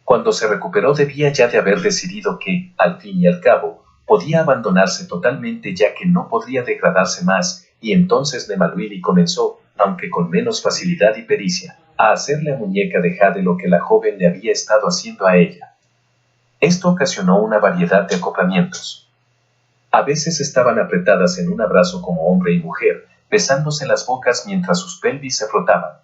Cuando se recuperó debía ya de haber decidido que, al fin y al cabo, podía abandonarse totalmente ya que no podría degradarse más, y entonces Nemaluili comenzó, aunque con menos facilidad y pericia, a hacerle a Muñeca de jade lo que la joven le había estado haciendo a ella. Esto ocasionó una variedad de acoplamientos. A veces estaban apretadas en un abrazo como hombre y mujer, besándose las bocas mientras sus pelvis se frotaban.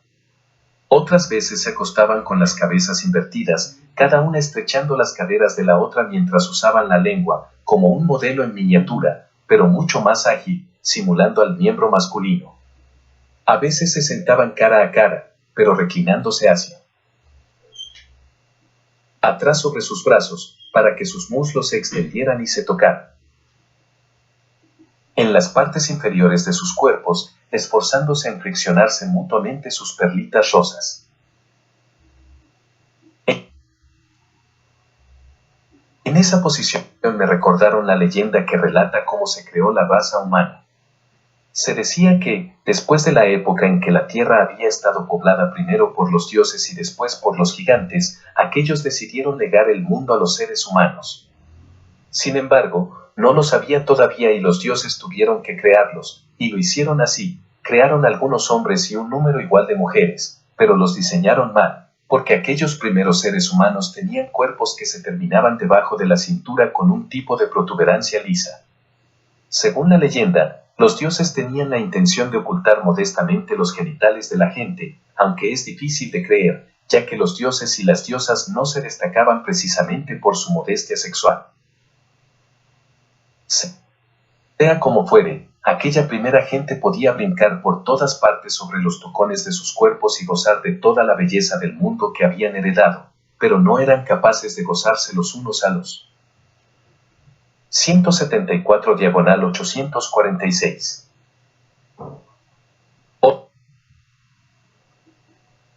Otras veces se acostaban con las cabezas invertidas, cada una estrechando las caderas de la otra mientras usaban la lengua, como un modelo en miniatura, pero mucho más ágil, simulando al miembro masculino. A veces se sentaban cara a cara, pero reclinándose hacia atrás sobre sus brazos, para que sus muslos se extendieran y se tocaran en las partes inferiores de sus cuerpos, esforzándose en friccionarse mutuamente sus perlitas rosas. En esa posición me recordaron la leyenda que relata cómo se creó la raza humana. Se decía que, después de la época en que la tierra había estado poblada primero por los dioses y después por los gigantes, aquellos decidieron legar el mundo a los seres humanos. Sin embargo, no lo sabía todavía y los dioses tuvieron que crearlos, y lo hicieron así, crearon algunos hombres y un número igual de mujeres, pero los diseñaron mal, porque aquellos primeros seres humanos tenían cuerpos que se terminaban debajo de la cintura con un tipo de protuberancia lisa. Según la leyenda, los dioses tenían la intención de ocultar modestamente los genitales de la gente, aunque es difícil de creer, ya que los dioses y las diosas no se destacaban precisamente por su modestia sexual. Sea como fuere, aquella primera gente podía brincar por todas partes sobre los tocones de sus cuerpos y gozar de toda la belleza del mundo que habían heredado, pero no eran capaces de gozarse los unos a los 174 diagonal 846.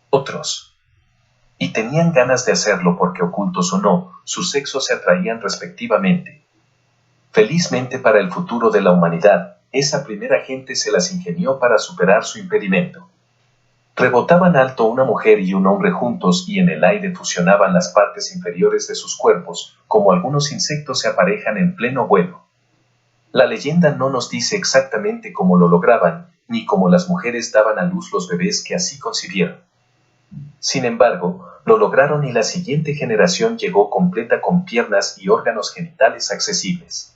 Otros. Y tenían ganas de hacerlo porque ocultos o no, sus sexos se atraían respectivamente. Felizmente para el futuro de la humanidad, esa primera gente se las ingenió para superar su impedimento. Rebotaban alto una mujer y un hombre juntos y en el aire fusionaban las partes inferiores de sus cuerpos, como algunos insectos se aparejan en pleno vuelo. La leyenda no nos dice exactamente cómo lo lograban, ni cómo las mujeres daban a luz los bebés que así concibieron. Sin embargo, lo lograron y la siguiente generación llegó completa con piernas y órganos genitales accesibles.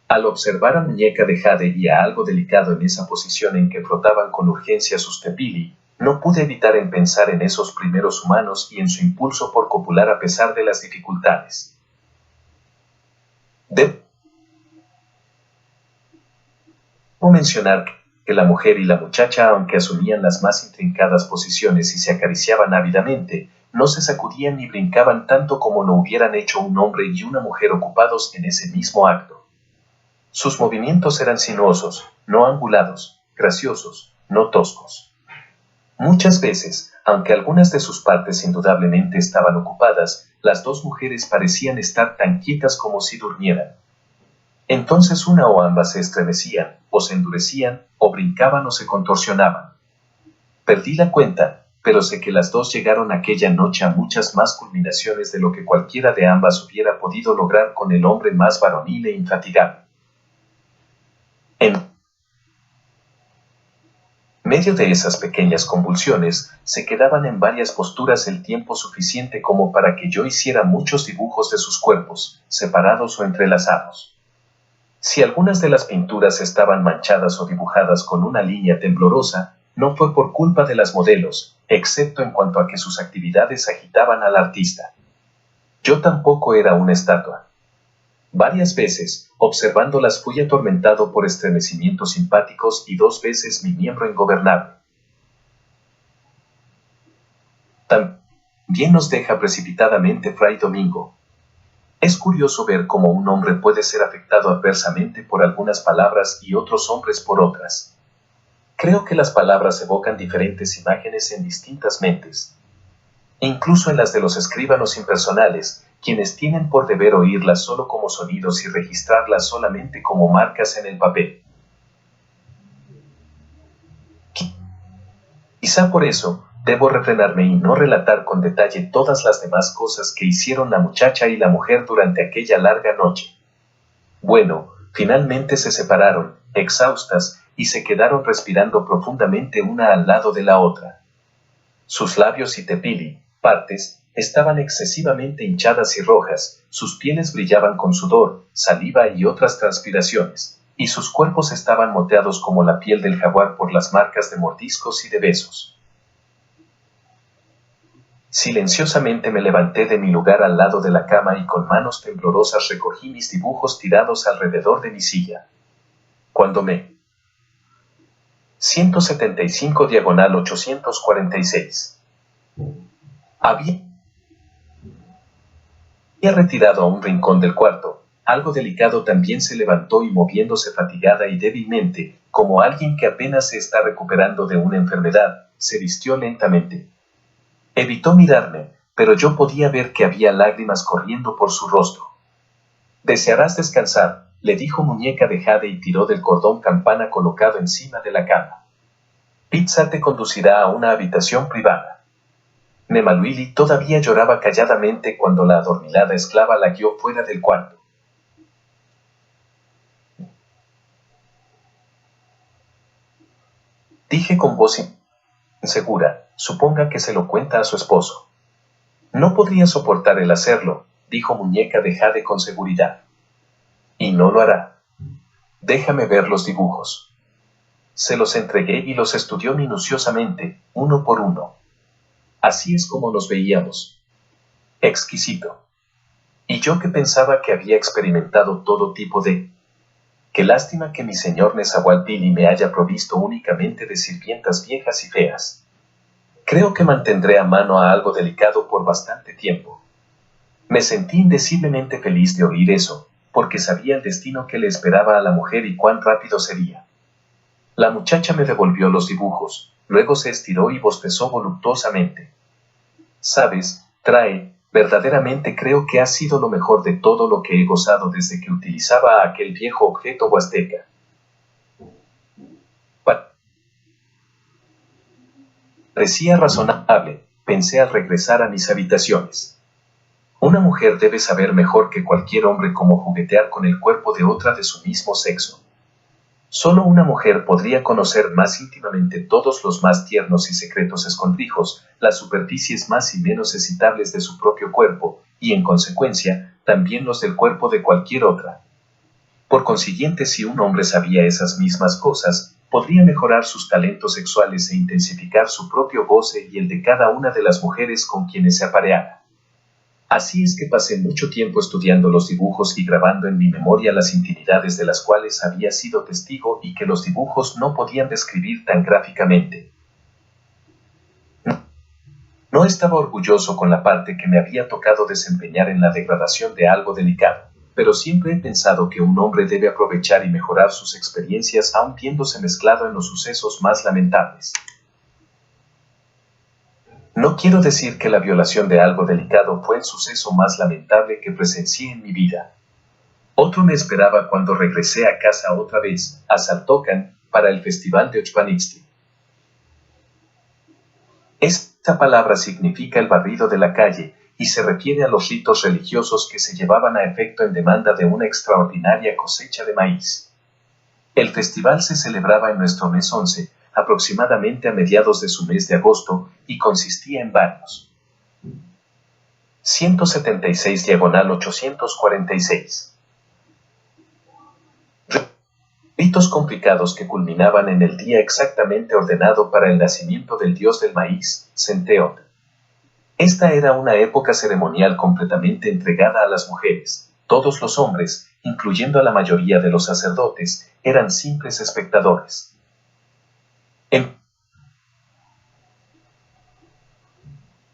Al observar a Muñeca de Jade y a algo delicado en esa posición en que frotaban con urgencia sus tepili, no pude evitar en pensar en esos primeros humanos y en su impulso por copular a pesar de las dificultades. Debo mencionar que la mujer y la muchacha, aunque asumían las más intrincadas posiciones y se acariciaban ávidamente, no se sacudían ni brincaban tanto como lo hubieran hecho un hombre y una mujer ocupados en ese mismo acto. Sus movimientos eran sinuosos, no angulados, graciosos, no toscos. Muchas veces, aunque algunas de sus partes indudablemente estaban ocupadas, las dos mujeres parecían estar tan quietas como si durmieran. Entonces una o ambas se estremecían, o se endurecían, o brincaban o se contorsionaban. Perdí la cuenta, pero sé que las dos llegaron aquella noche a muchas más culminaciones de lo que cualquiera de ambas hubiera podido lograr con el hombre más varonil e infatigable. En medio de esas pequeñas convulsiones, se quedaban en varias posturas el tiempo suficiente como para que yo hiciera muchos dibujos de sus cuerpos, separados o entrelazados. Si algunas de las pinturas estaban manchadas o dibujadas con una línea temblorosa, no fue por culpa de las modelos, excepto en cuanto a que sus actividades agitaban al artista. Yo tampoco era una estatua. Varias veces, observándolas fui atormentado por estremecimientos simpáticos y 2 veces mi miembro ingobernable. También nos deja precipitadamente Fray Domingo. Es curioso ver cómo un hombre puede ser afectado adversamente por algunas palabras y otros hombres por otras. Creo que las palabras evocan diferentes imágenes en distintas mentes. Incluso en las de los escribanos impersonales, quienes tienen por deber oírlas solo como sonidos y registrarlas solamente como marcas en el papel. Quizá por eso, debo refrenarme y no relatar con detalle todas las demás cosas que hicieron la muchacha y la mujer durante aquella larga noche. Bueno, finalmente se separaron, exhaustas, y se quedaron respirando profundamente una al lado de la otra. Sus labios y tepili, partes, estaban excesivamente hinchadas y rojas, sus pieles brillaban con sudor, saliva y otras transpiraciones, y sus cuerpos estaban moteados como la piel del jaguar por las marcas de mordiscos y de besos. Silenciosamente me levanté de mi lugar al lado de la cama y con manos temblorosas recogí mis dibujos tirados alrededor de mi silla. Cuando me 175 diagonal 846 había retirado a un rincón del cuarto, algo delicado también se levantó y moviéndose fatigada y débilmente, como alguien que apenas se está recuperando de una enfermedad, se vistió lentamente. Evitó mirarme, pero yo podía ver que había lágrimas corriendo por su rostro. «Desearás descansar», le dijo Muñeca de Jade y tiró del cordón campana colocado encima de la cama. «Pizza te conducirá a una habitación privada». Nemaluili todavía lloraba calladamente cuando la adormilada esclava la guió fuera del cuarto. Dije con voz insegura, suponga que se lo cuenta a su esposo. No podría soportar el hacerlo, dijo Muñeca de Jade con seguridad. Y no lo hará. Déjame ver los dibujos. Se los entregué y los estudió minuciosamente, uno por uno. Así es como nos veíamos. Exquisito. Y yo que pensaba que había experimentado todo tipo de Qué lástima que mi señor Nezahualpilli me haya provisto únicamente de sirvientas viejas y feas. Creo que mantendré a mano a algo delicado por bastante tiempo. Me sentí indeciblemente feliz de oír eso, porque sabía el destino que le esperaba a la mujer y cuán rápido sería. La muchacha me devolvió los dibujos, luego se estiró y bostezó voluptuosamente. ¿Sabes, Trae? Verdaderamente creo que ha sido lo mejor de todo lo que he gozado desde que utilizaba aquel viejo objeto huasteca. Parecía razonable, pensé al regresar a mis habitaciones. Una mujer debe saber mejor que cualquier hombre cómo juguetear con el cuerpo de otra de su mismo sexo. Solo una mujer podría conocer más íntimamente todos los más tiernos y secretos escondrijos, las superficies más y menos excitables de su propio cuerpo, y en consecuencia, también los del cuerpo de cualquier otra. Por consiguiente, si un hombre sabía esas mismas cosas, podría mejorar sus talentos sexuales e intensificar su propio goce y el de cada una de las mujeres con quienes se apareara. Así es que pasé mucho tiempo estudiando los dibujos y grabando en mi memoria las intimidades de las cuales había sido testigo y que los dibujos no podían describir tan gráficamente. No estaba orgulloso con la parte que me había tocado desempeñar en la degradación de algo delicado, pero siempre he pensado que un hombre debe aprovechar y mejorar sus experiencias aun viéndose mezclado en los sucesos más lamentables. No quiero decir que la violación de algo delicado fue el suceso más lamentable que presencié en mi vida. Otro me esperaba cuando regresé a casa otra vez, a Saltocan, para el festival de Ochpanixtli. Esta palabra significa el barrido de la calle, y se refiere a los ritos religiosos que se llevaban a efecto en demanda de una extraordinaria cosecha de maíz. El festival se celebraba en nuestro mes 11, aproximadamente a mediados de su mes de agosto, y consistía en varios. 176/846. Ritos complicados que culminaban en el día exactamente ordenado para el nacimiento del dios del maíz, Centeotl. Esta era una época ceremonial completamente entregada a las mujeres. Todos los hombres, incluyendo a la mayoría de los sacerdotes, eran simples espectadores.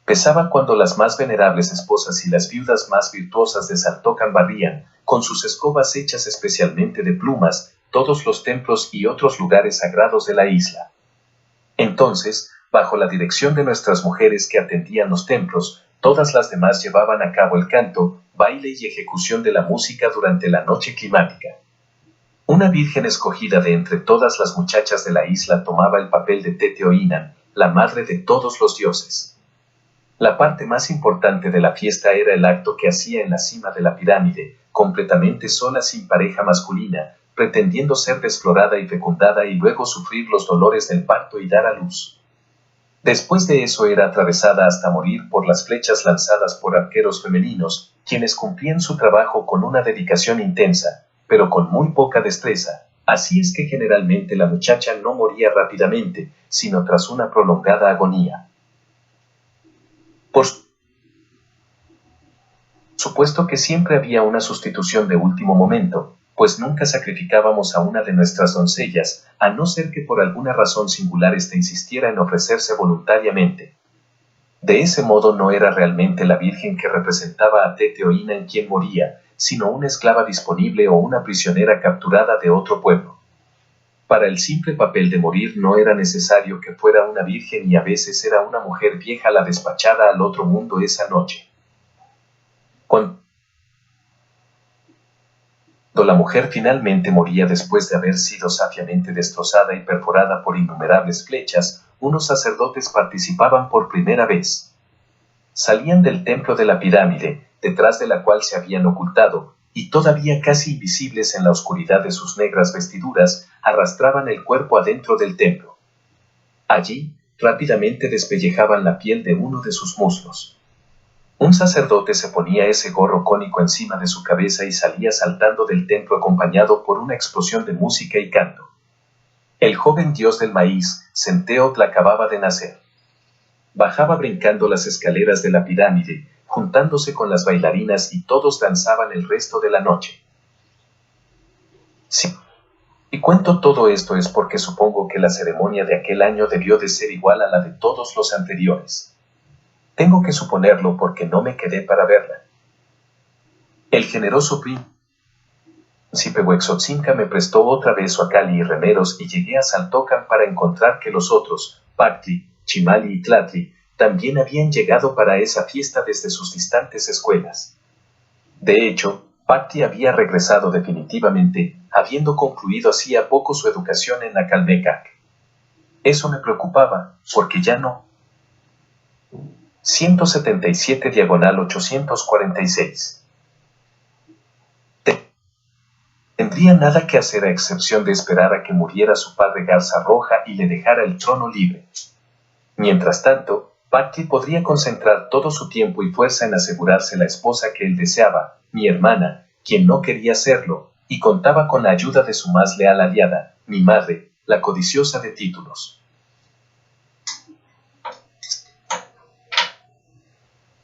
Empezaba cuando las más venerables esposas y las viudas más virtuosas de Saltocan barrían, con sus escobas hechas especialmente de plumas, todos los templos y otros lugares sagrados de la isla. Entonces, bajo la dirección de nuestras mujeres que atendían los templos, todas las demás llevaban a cabo el canto, baile y ejecución de la música durante la noche climática. Una virgen escogida de entre todas las muchachas de la isla tomaba el papel de Teteoínan, la madre de todos los dioses. La parte más importante de la fiesta era el acto que hacía en la cima de la pirámide, completamente sola sin pareja masculina, pretendiendo ser desflorada y fecundada y luego sufrir los dolores del parto y dar a luz. Después de eso era atravesada hasta morir por las flechas lanzadas por arqueros femeninos, quienes cumplían su trabajo con una dedicación intensa, pero con muy poca destreza. Así es que generalmente la muchacha no moría rápidamente, sino tras una prolongada agonía. Por supuesto que siempre había una sustitución de último momento, pues nunca sacrificábamos a una de nuestras doncellas, a no ser que por alguna razón singular ésta insistiera en ofrecerse voluntariamente. De ese modo no era realmente la virgen que representaba a Teteoínan quien moría, sino una esclava disponible o una prisionera capturada de otro pueblo. Para el simple papel de morir no era necesario que fuera una virgen y a veces era una mujer vieja la despachada al otro mundo esa noche. Cuando la mujer finalmente moría después de haber sido sabiamente destrozada y perforada por innumerables flechas, unos sacerdotes participaban por primera vez. Salían del templo de la pirámide, detrás de la cual se habían ocultado, y todavía casi invisibles en la oscuridad de sus negras vestiduras, arrastraban el cuerpo adentro del templo. Allí, rápidamente despellejaban la piel de uno de sus muslos. Un sacerdote se ponía ese gorro cónico encima de su cabeza y salía saltando del templo acompañado por una explosión de música y canto. El joven dios del maíz, Centeotl, acababa de nacer. Bajaba brincando las escaleras de la pirámide, juntándose con las bailarinas y todos danzaban el resto de la noche. Y cuento todo esto es porque supongo que la ceremonia de aquel año debió de ser igual a la de todos los anteriores. Tengo que suponerlo porque no me quedé para verla. El generoso príncipe Huexotzinca me prestó otra vez su acali y remeros y llegué a Saltocan para encontrar que los otros, Pactli, Chimali y Tlatli, también habían llegado para esa fiesta desde sus distantes escuelas. De hecho, Pactli había regresado definitivamente, habiendo concluido hacía poco su educación en la Calmecac. Eso me preocupaba, porque ya no. 177 diagonal 846. Tendría nada que hacer a excepción de esperar a que muriera su padre Garza Roja y le dejara el trono libre. Mientras tanto, Pactli podría concentrar todo su tiempo y fuerza en asegurarse la esposa que él deseaba, mi hermana, quien no quería hacerlo, y contaba con la ayuda de su más leal aliada, mi madre, la codiciosa de títulos.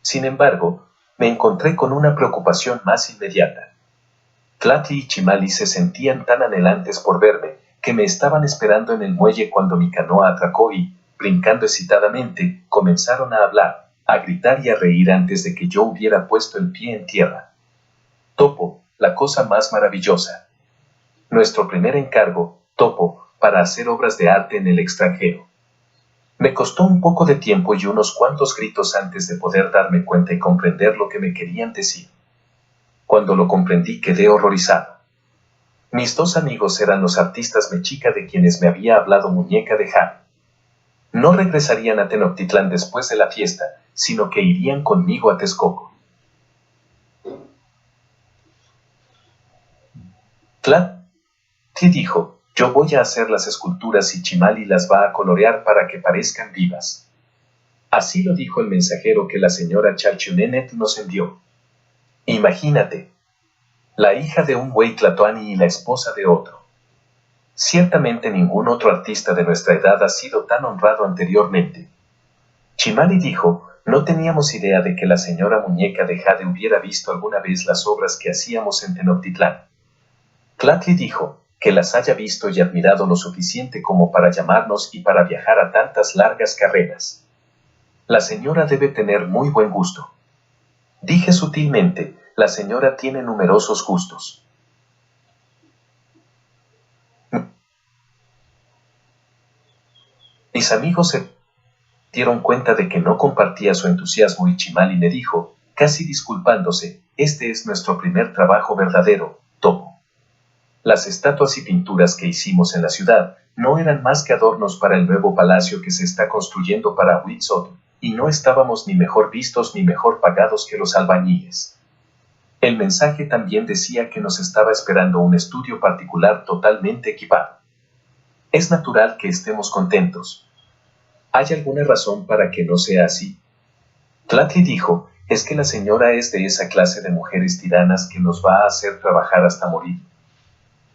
Sin embargo, me encontré con una preocupación más inmediata. Tlatli y Chimali se sentían tan anhelantes por verme, que me estaban esperando en el muelle cuando mi canoa atracó y, brincando excitadamente, comenzaron a hablar, a gritar y a reír antes de que yo hubiera puesto el pie en tierra. Topo, la cosa más maravillosa. Nuestro primer encargo, Topo, para hacer obras de arte en el extranjero. Me costó un poco de tiempo y unos cuantos gritos antes de poder darme cuenta y comprender lo que me querían decir. Cuando lo comprendí quedé horrorizado. Mis dos amigos eran los artistas mexica de quienes me había hablado Muñeca de Jade. No regresarían a Tenochtitlán después de la fiesta, sino que irían conmigo a Texcoco. Tlatli dijo, yo voy a hacer las esculturas y Chimali las va a colorear para que parezcan vivas. Así lo dijo el mensajero que la señora Chalchunenet nos envió. Imagínate, la hija de un güey tlatoani y la esposa de otro. Ciertamente ningún otro artista de nuestra edad ha sido tan honrado anteriormente. Chimali dijo, no teníamos idea de que la señora Muñeca de Jade hubiera visto alguna vez las obras que hacíamos en Tenochtitlán. Tlatli dijo, que las haya visto y admirado lo suficiente como para llamarnos y para viajar a tantas largas carreras. La señora debe tener muy buen gusto. Dije sutilmente, la señora tiene numerosos gustos. Mis amigos se dieron cuenta de que no compartía su entusiasmo y Chimali me dijo, casi disculpándose, este es nuestro primer trabajo verdadero, Topo. Las estatuas y pinturas que hicimos en la ciudad no eran más que adornos para el nuevo palacio que se está construyendo para Huitzotl, y no estábamos ni mejor vistos ni mejor pagados que los albañiles. El mensaje también decía que nos estaba esperando un estudio particular totalmente equipado. Es natural que estemos contentos. ¿Hay alguna razón para que no sea así? Tlatli dijo, es que la señora es de esa clase de mujeres tiranas que nos va a hacer trabajar hasta morir.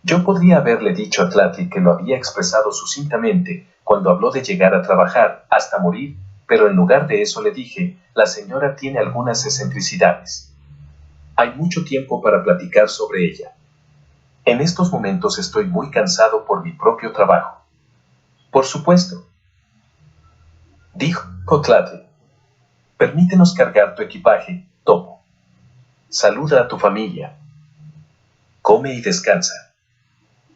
Yo podría haberle dicho a Tlatli que lo había expresado sucintamente cuando habló de llegar a trabajar hasta morir, pero en lugar de eso le dije, la señora tiene algunas excentricidades. Hay mucho tiempo para platicar sobre ella. En estos momentos estoy muy cansado por mi propio trabajo. Por supuesto, dijo Tlatli. Permítenos cargar tu equipaje, Topo. Saluda a tu familia. Come y descansa.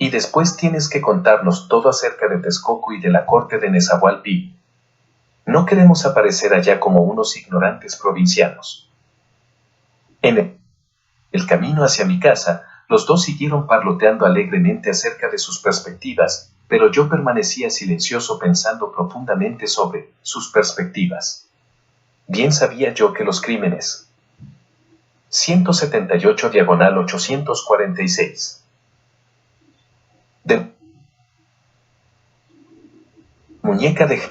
Y después tienes que contarnos todo acerca de Texcoco y de la corte de Nezahualpí. No queremos aparecer allá como unos ignorantes provincianos. En el camino hacia mi casa, los dos siguieron parloteando alegremente acerca de sus perspectivas, pero yo permanecía silencioso pensando profundamente sobre sus perspectivas. Bien sabía yo que los crímenes. 178 diagonal 846. De Muñeca de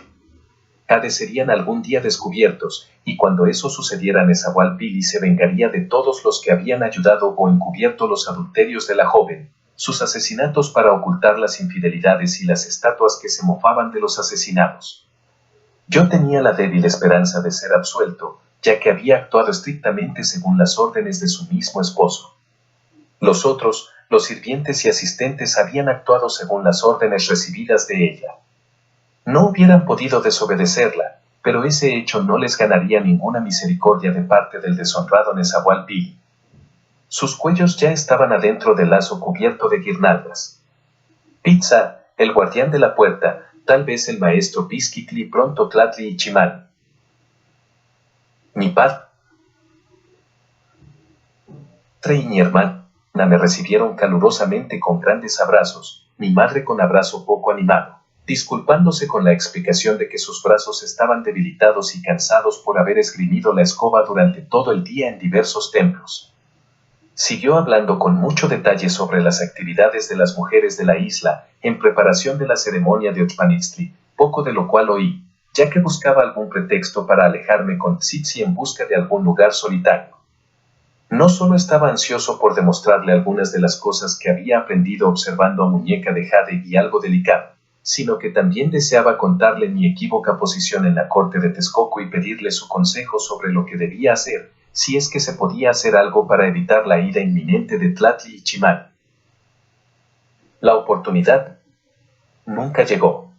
Jade serían algún día descubiertos, y cuando eso sucediera Nezahualpili se vengaría de todos los que habían ayudado o encubierto los adulterios de la joven, sus asesinatos para ocultar las infidelidades y las estatuas que se mofaban de los asesinados. Yo tenía la débil esperanza de ser absuelto, ya que había actuado estrictamente según las órdenes de su mismo esposo. Los otros los sirvientes y asistentes habían actuado según las órdenes recibidas de ella. No hubieran podido desobedecerla, pero ese hecho no les ganaría ninguna misericordia de parte del deshonrado Nezahual Pili. Sus cuellos ya estaban adentro del lazo cubierto de guirnaldas. Pizza, el guardián de la puerta, tal vez el maestro Pisquitli pronto Tlatli y Chimal. Mi padre y mi hermana me recibieron calurosamente con grandes abrazos, mi madre con abrazo poco animado, disculpándose con la explicación de que sus brazos estaban debilitados y cansados por haber esgrimido la escoba durante todo el día en diversos templos. Siguió hablando con mucho detalle sobre las actividades de las mujeres de la isla en preparación de la ceremonia de Ochpanistli, poco de lo cual oí, ya que buscaba algún pretexto para alejarme con Tsitsi en busca de algún lugar solitario. No solo estaba ansioso por demostrarle algunas de las cosas que había aprendido observando a Muñeca de Jade y algo delicado, sino que también deseaba contarle mi equívoca posición en la corte de Texcoco y pedirle su consejo sobre lo que debía hacer, si es que se podía hacer algo para evitar la ira inminente de Tlatli y Chimal. La oportunidad nunca llegó.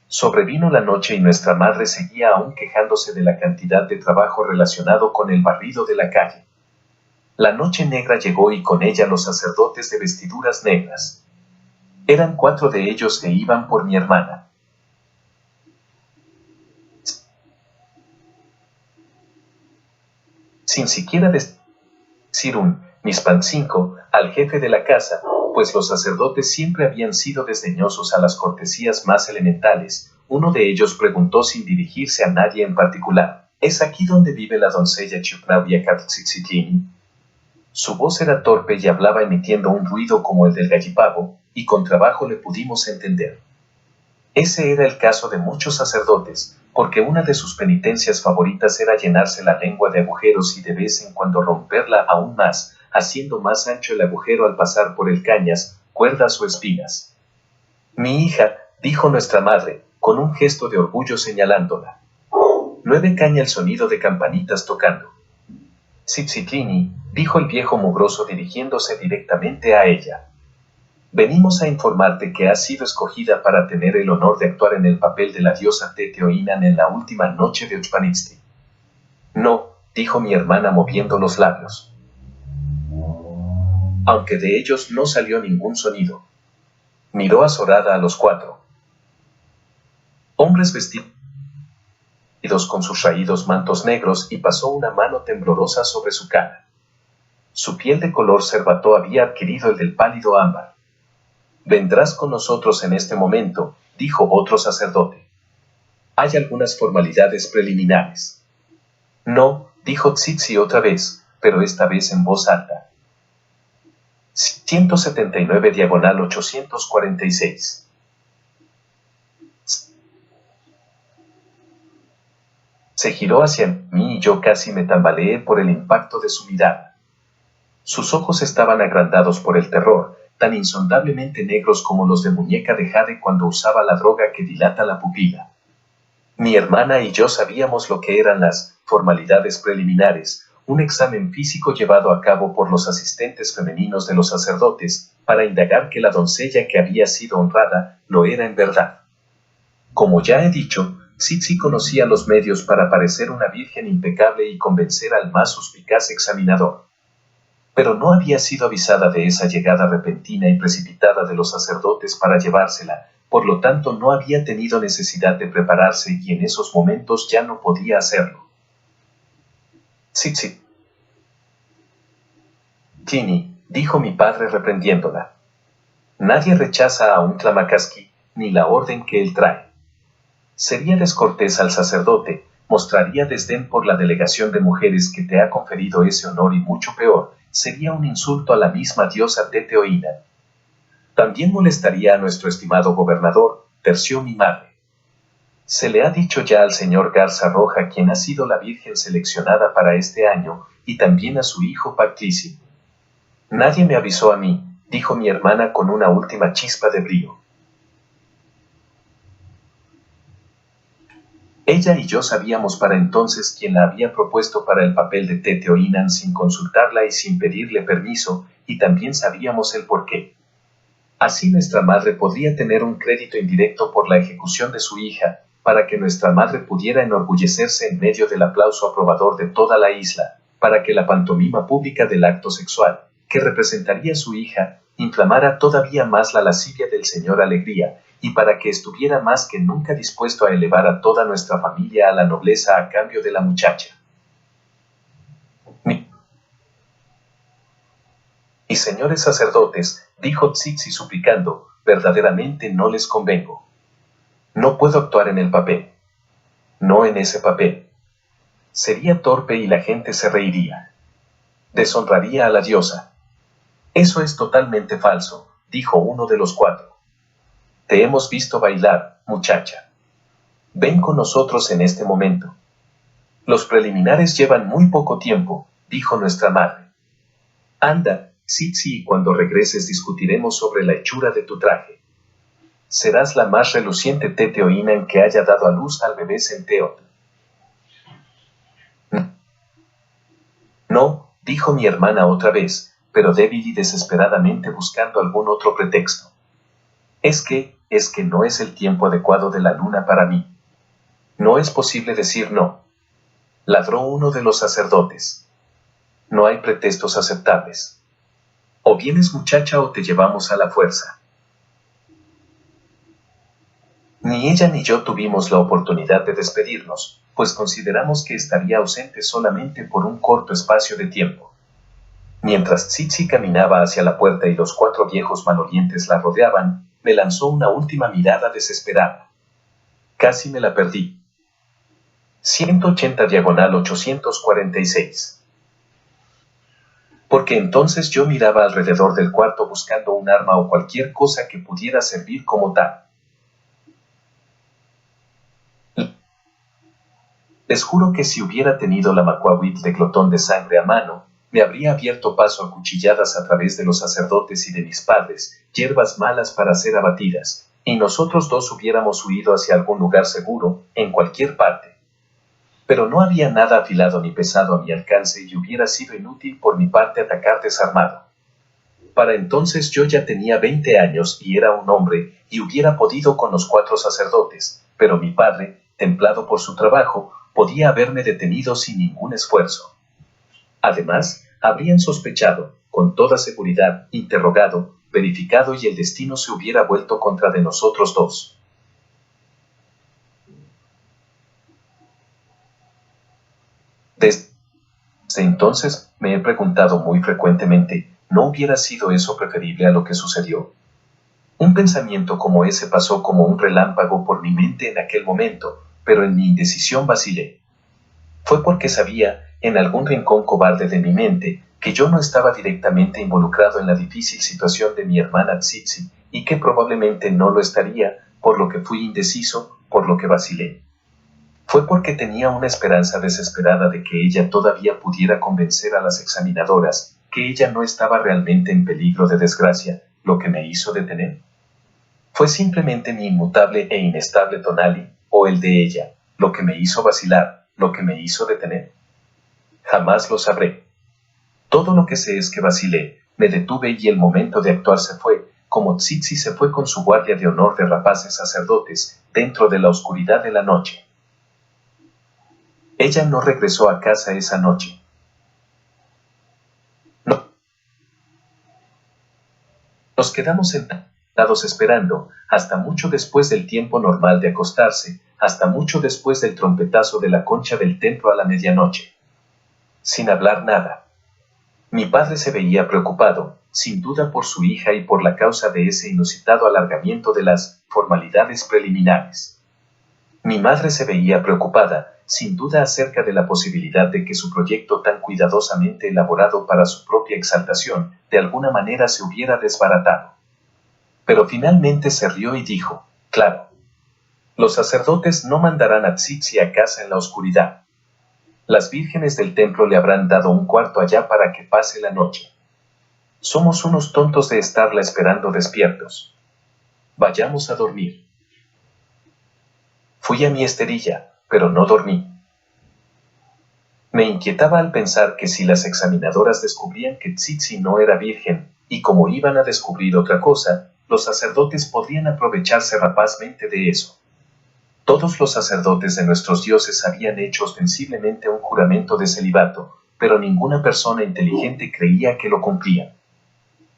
Sobrevino la noche y nuestra madre seguía aún quejándose de la cantidad de trabajo relacionado con el barrido de la calle. La noche negra llegó y con ella los sacerdotes de vestiduras negras. Eran 4 de ellos e iban por mi hermana. Sin siquiera decir un Mispancinco al jefe de la casa, pues los sacerdotes siempre habían sido desdeñosos a las cortesías más elementales, uno de ellos preguntó sin dirigirse a nadie en particular: ¿Es aquí donde vive la doncella Chupnavia Katzitzitini? Su voz era torpe y hablaba emitiendo un ruido como el del gallipavo, y con trabajo le pudimos entender. Ese era el caso de muchos sacerdotes, porque una de sus penitencias favoritas era llenarse la lengua de agujeros y de vez en cuando romperla aún más, haciendo más ancho el agujero al pasar por el cañas, cuerdas o espinas. Mi hija, dijo nuestra madre, con un gesto de orgullo señalándola. 9 caña el sonido de campanitas tocando. Tzitzitlini, dijo el viejo mugroso dirigiéndose directamente a ella. Venimos a informarte que has sido escogida para tener el honor de actuar en el papel de la diosa Teteoinan en la última noche de Ochpanistli. No, dijo mi hermana moviendo los labios. Aunque de ellos no salió ningún sonido. Miró azorada a los 4 hombres vestidos con sus raídos mantos negros y pasó una mano temblorosa sobre su cara. Su piel de color cerbató había adquirido el del pálido ámbar. Vendrás con nosotros en este momento, dijo otro sacerdote. Hay algunas formalidades preliminares. No, dijo Tsitsi otra vez, pero esta vez en voz alta. 179 diagonal 846. Se giró hacia mí y yo casi me tambaleé por el impacto de su mirada. Sus ojos estaban agrandados por el terror, tan insondablemente negros como los de Muñeca de Jade cuando usaba la droga que dilata la pupila. Mi hermana y yo sabíamos lo que eran las formalidades preliminares, un examen físico llevado a cabo por los asistentes femeninos de los sacerdotes, para indagar que la doncella que había sido honrada lo era en verdad. Como ya he dicho, Tsitsi conocía los medios para parecer una virgen impecable y convencer al más suspicaz examinador. Pero no había sido avisada de esa llegada repentina y precipitada de los sacerdotes para llevársela, por lo tanto no había tenido necesidad de prepararse y en esos momentos ya no podía hacerlo. Tsitsi. Tini, dijo mi padre reprendiéndola. Nadie rechaza a un Tlamakaski, ni la orden que él trae. Sería descortés al sacerdote, mostraría desdén por la delegación de mujeres que te ha conferido ese honor y mucho peor, sería un insulto a la misma diosa Teteoinan. También molestaría a nuestro estimado gobernador, terció mi madre. Se le ha dicho ya al señor Garza Roja quien ha sido la virgen seleccionada para este año, y también a su hijo Paclísimo. Nadie me avisó a mí, dijo mi hermana con una última chispa de brío. Ella y yo sabíamos para entonces quién la había propuesto para el papel de Tete Oinan sin consultarla y sin pedirle permiso, y también sabíamos el porqué. Así nuestra madre podría tener un crédito indirecto por la ejecución de su hija, para que nuestra madre pudiera enorgullecerse en medio del aplauso aprobador de toda la isla, para que la pantomima pública del acto sexual, que representaría su hija, inflamara todavía más la lascivia del señor Alegría, y para que estuviera más que nunca dispuesto a elevar a toda nuestra familia a la nobleza a cambio de la muchacha. Y señores sacerdotes, dijo Tzitzi suplicando, verdaderamente no les convengo. No puedo actuar en el papel. No en ese papel. Sería torpe y la gente se reiría. Deshonraría a la diosa. Eso es totalmente falso, dijo uno de los cuatro. Te hemos visto bailar, muchacha. Ven con nosotros en este momento. Los preliminares llevan muy poco tiempo, dijo nuestra madre. Anda, Tzitzi, y cuando regreses discutiremos sobre la hechura de tu traje. Serás la más reluciente Tete Oinan que haya dado a luz al bebé Centeot. No, dijo mi hermana otra vez, pero débil y desesperadamente buscando algún otro pretexto. Es que no es el tiempo adecuado de la luna para mí. No es posible decir no. Ladró uno de los sacerdotes. No hay pretextos aceptables. O vienes muchacha o te llevamos a la fuerza. Ni ella ni yo tuvimos la oportunidad de despedirnos, pues consideramos que estaría ausente solamente por un corto espacio de tiempo. Mientras Tzitzi caminaba hacia la puerta y los cuatro viejos malolientes la rodeaban, me lanzó una última mirada desesperada. Casi me la perdí. 180 diagonal 846. Porque entonces yo miraba alrededor del cuarto buscando un arma o cualquier cosa que pudiera servir como tal. Les juro que si hubiera tenido la macuahuitl de glotón de sangre a mano, me habría abierto paso a cuchilladas a través de los sacerdotes y de mis padres, hierbas malas para ser abatidas, y nosotros dos hubiéramos huido hacia algún lugar seguro, en cualquier parte. Pero no había nada afilado ni pesado a mi alcance y hubiera sido inútil por mi parte atacar desarmado. Para entonces yo ya tenía 20 años y era un hombre, y hubiera podido con los cuatro sacerdotes, pero mi padre, templado por su trabajo, podía haberme detenido sin ningún esfuerzo. Además, habrían sospechado, con toda seguridad, interrogado, verificado y el destino se hubiera vuelto contra de nosotros dos. Desde entonces me he preguntado muy frecuentemente, ¿no hubiera sido eso preferible a lo que sucedió? Un pensamiento como ese pasó como un relámpago por mi mente en aquel momento, pero en mi indecisión vacilé. Fue porque sabía, en algún rincón cobarde de mi mente, que yo no estaba directamente involucrado en la difícil situación de mi hermana Tzitzi, y que probablemente no lo estaría, por lo que fui indeciso, por lo que vacilé. Fue porque tenía una esperanza desesperada de que ella todavía pudiera convencer a las examinadoras que ella no estaba realmente en peligro de desgracia, lo que me hizo detener. Fue simplemente mi inmutable e inestable tonali, o el de ella, lo que me hizo vacilar, lo que me hizo detener. Jamás lo sabré. Todo lo que sé es que vacilé, me detuve y el momento de actuar se fue, como Tzitzi se fue con su guardia de honor de rapaces sacerdotes, dentro de la oscuridad de la noche. Ella no regresó a casa esa noche. No. Nos quedamos sentados esperando, hasta mucho después del tiempo normal de acostarse, hasta mucho después del trompetazo de la concha del templo a la medianoche. Sin hablar nada. Mi padre se veía preocupado, sin duda por su hija y por la causa de ese inusitado alargamiento de las formalidades preliminares. Mi madre se veía preocupada, sin duda acerca de la posibilidad de que su proyecto tan cuidadosamente elaborado para su propia exaltación, de alguna manera se hubiera desbaratado. Pero finalmente se rió y dijo, claro, los sacerdotes no mandarán a Tzitzi a casa en la oscuridad. Las vírgenes del templo le habrán dado un cuarto allá para que pase la noche. Somos unos tontos de estarla esperando despiertos. Vayamos a dormir. Fui a mi esterilla, pero no dormí. Me inquietaba al pensar que si las examinadoras descubrían que Tsitsi no era virgen, y como iban a descubrir otra cosa, los sacerdotes podrían aprovecharse rapazmente de eso. Todos los sacerdotes de nuestros dioses habían hecho ostensiblemente un juramento de celibato, pero ninguna persona inteligente creía que lo cumplían.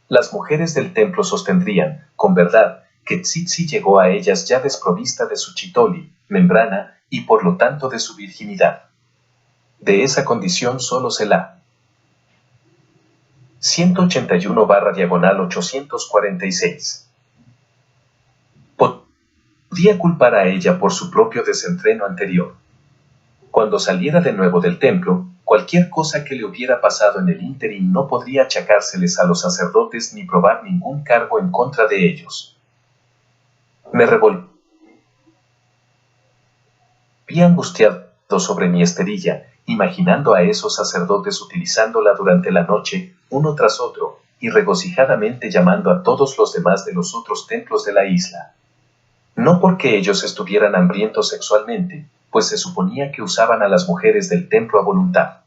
Las mujeres del templo sostendrían, con verdad, que Tsitsi llegó a ellas ya desprovista de su chitoli, membrana, y por lo tanto de su virginidad. De esa condición solo se la 181/846. Podía culpar a ella por su propio desenfreno anterior. Cuando saliera de nuevo del templo, cualquier cosa que le hubiera pasado en el ínterin no podría achacárseles a los sacerdotes ni probar ningún cargo en contra de ellos. Me revolví angustiado sobre mi esterilla, imaginando a esos sacerdotes utilizándola durante la noche, uno tras otro, y regocijadamente llamando a todos los demás de los otros templos de la isla. No porque ellos estuvieran hambrientos sexualmente, pues se suponía que usaban a las mujeres del templo a voluntad.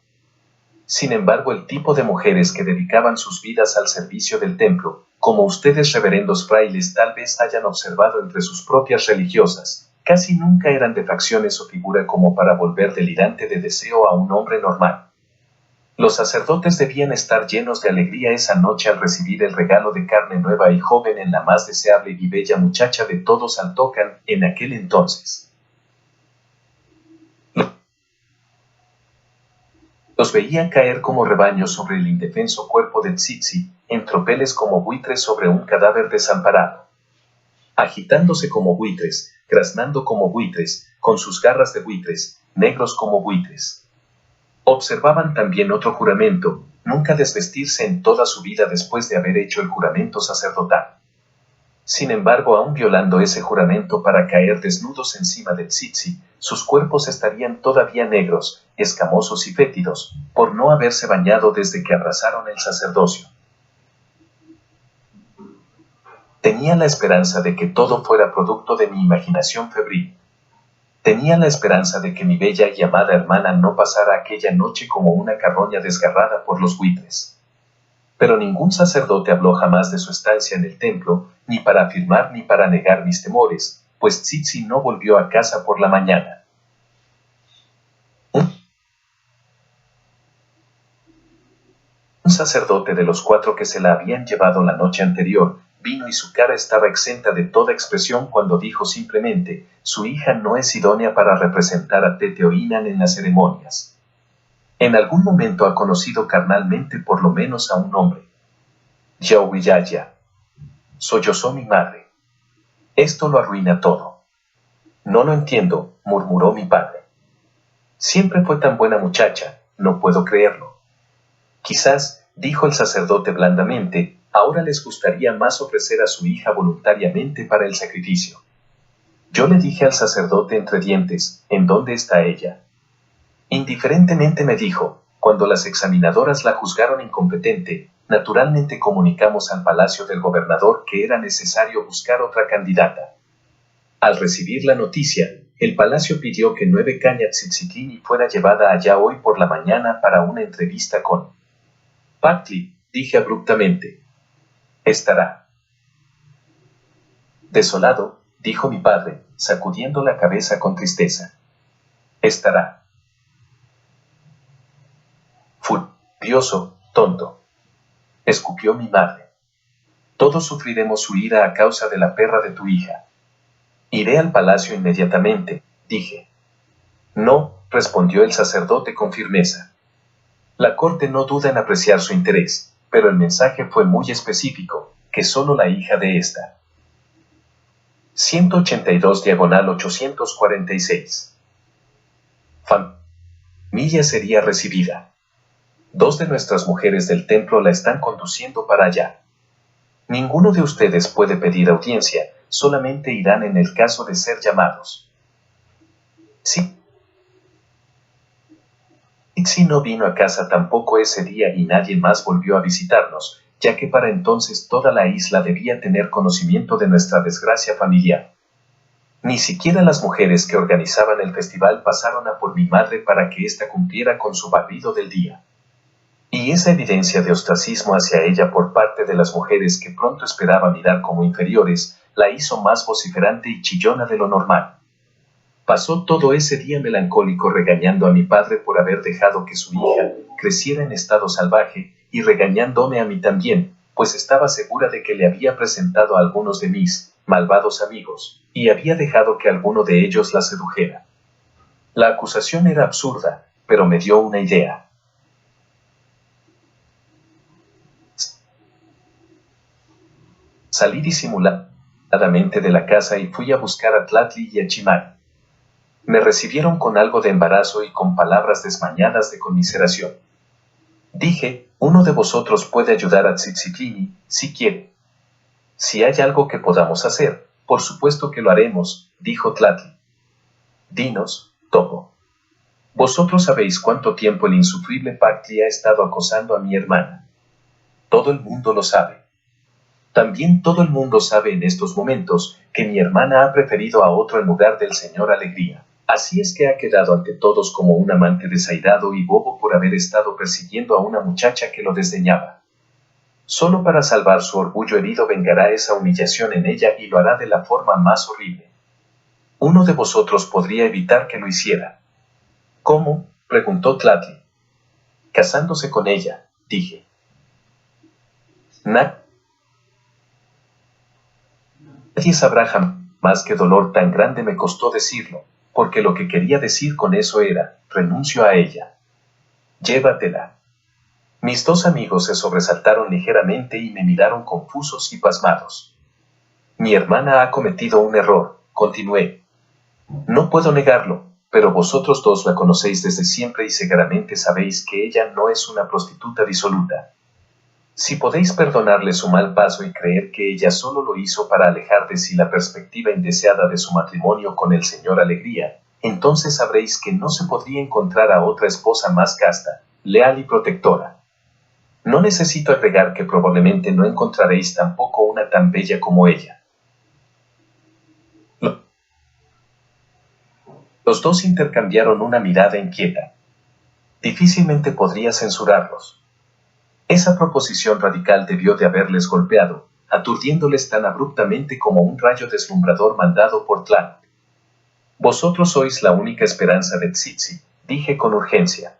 Sin embargo, el tipo de mujeres que dedicaban sus vidas al servicio del templo, como ustedes reverendos frailes tal vez hayan observado entre sus propias religiosas, casi nunca eran de facciones o figura como para volver delirante de deseo a un hombre normal. Los sacerdotes debían estar llenos de alegría esa noche al recibir el regalo de carne nueva y joven en la más deseable y bella muchacha de todos Altocan en aquel entonces. Los veía caer como rebaños sobre el indefenso cuerpo de Tsitsi, en tropeles como buitres sobre un cadáver desamparado. Agitándose como buitres, graznando como buitres, con sus garras de buitres, negros como buitres. Observaban también otro juramento, nunca desvestirse en toda su vida después de haber hecho el juramento sacerdotal. Sin embargo, aun violando ese juramento para caer desnudos encima de Tsitsi, sus cuerpos estarían todavía negros, escamosos y fétidos, por no haberse bañado desde que abrazaron el sacerdocio. Tenía la esperanza de que todo fuera producto de mi imaginación febril. Tenía la esperanza de que mi bella y amada hermana no pasara aquella noche como una carroña desgarrada por los buitres. Pero ningún sacerdote habló jamás de su estancia en el templo, ni para afirmar ni para negar mis temores, pues Tsitsi no volvió a casa por la mañana. Un sacerdote de los 4 que se la habían llevado la noche anterior, vino y su cara estaba exenta de toda expresión cuando dijo simplemente, su hija no es idónea para representar a Teteoinan en las ceremonias. En algún momento ha conocido carnalmente por lo menos a un hombre. Yaouyaya. Sollozó mi madre. Esto lo arruina todo. No lo entiendo, murmuró mi padre. Siempre fue tan buena muchacha, no puedo creerlo. Quizás, dijo el sacerdote blandamente, ahora les gustaría más ofrecer a su hija voluntariamente para el sacrificio. Yo le dije al sacerdote entre dientes, ¿en dónde está ella? Indiferentemente me dijo, cuando las examinadoras la juzgaron incompetente, naturalmente comunicamos al palacio del gobernador que era necesario buscar otra candidata. Al recibir la noticia, el palacio pidió que 9 Caña Tzitzikini fuera llevada allá hoy por la mañana para una entrevista con Patli, dije abruptamente. Estará. Desolado, dijo mi padre, sacudiendo la cabeza con tristeza. Estará. Furioso, tonto. Escupió mi madre. Todos sufriremos su ira a causa de la perra de tu hija. Iré al palacio inmediatamente, dije. No, respondió el sacerdote con firmeza. La corte no duda en apreciar su interés, pero el mensaje fue muy específico, que solo la hija de esta. 182/846. Familia sería recibida. 2 de nuestras mujeres del templo la están conduciendo para allá. Ninguno de ustedes puede pedir audiencia, solamente irán en el caso de ser llamados. Sí. Tsitsi no vino a casa tampoco ese día y nadie más volvió a visitarnos, ya que para entonces toda la isla debía tener conocimiento de nuestra desgracia familiar. Ni siquiera las mujeres que organizaban el festival pasaron a por mi madre para que ésta cumpliera con su barrido del día. Y esa evidencia de ostracismo hacia ella por parte de las mujeres que pronto esperaba mirar como inferiores, la hizo más vociferante y chillona de lo normal. Pasó todo ese día melancólico regañando a mi padre por haber dejado que su hija creciera en estado salvaje y regañándome a mí también, pues estaba segura de que le había presentado a algunos de mis malvados amigos, y había dejado que alguno de ellos la sedujera. La acusación era absurda, pero me dio una idea. Salí disimuladamente de la casa y fui a buscar a Tlatli y a Chimay. Me recibieron con algo de embarazo y con palabras desmañadas de conmiseración. Dije, uno de vosotros puede ayudar a Tsitsiplini, si quiere. Si hay algo que podamos hacer, por supuesto que lo haremos, dijo Tlatli. Dinos, Topo. Vosotros sabéis cuánto tiempo el insufrible Pactli ha estado acosando a mi hermana. Todo el mundo lo sabe. También todo el mundo sabe en estos momentos que mi hermana ha preferido a otro en lugar del señor Alegría. Así es que ha quedado ante todos como un amante desairado y bobo por haber estado persiguiendo a una muchacha que lo desdeñaba. Solo para salvar su orgullo herido vengará esa humillación en ella y lo hará de la forma más horrible. Uno de vosotros podría evitar que lo hiciera. ¿Cómo?, preguntó Tlatli. Casándose con ella, dije. Nadie sabrá jamás qué dolor tan grande me costó decirlo, porque lo que quería decir con eso era, renuncio a ella. Llévatela. Mis dos amigos se sobresaltaron ligeramente y me miraron confusos y pasmados. Mi hermana ha cometido un error, continué. No puedo negarlo, pero vosotros dos la conocéis desde siempre y seguramente sabéis que ella no es una prostituta disoluta. Si podéis perdonarle su mal paso y creer que ella solo lo hizo para alejar de sí la perspectiva indeseada de su matrimonio con el señor Alegría, entonces sabréis que no se podría encontrar a otra esposa más casta, leal y protectora. No necesito agregar que probablemente no encontraréis tampoco una tan bella como ella. Los dos intercambiaron una mirada inquieta. Difícilmente podría censurarlos. Esa proposición radical debió de haberles golpeado, aturdiéndoles tan abruptamente como un rayo deslumbrador mandado por Tlaloc. Vosotros sois la única esperanza de Tsitsi, dije con urgencia.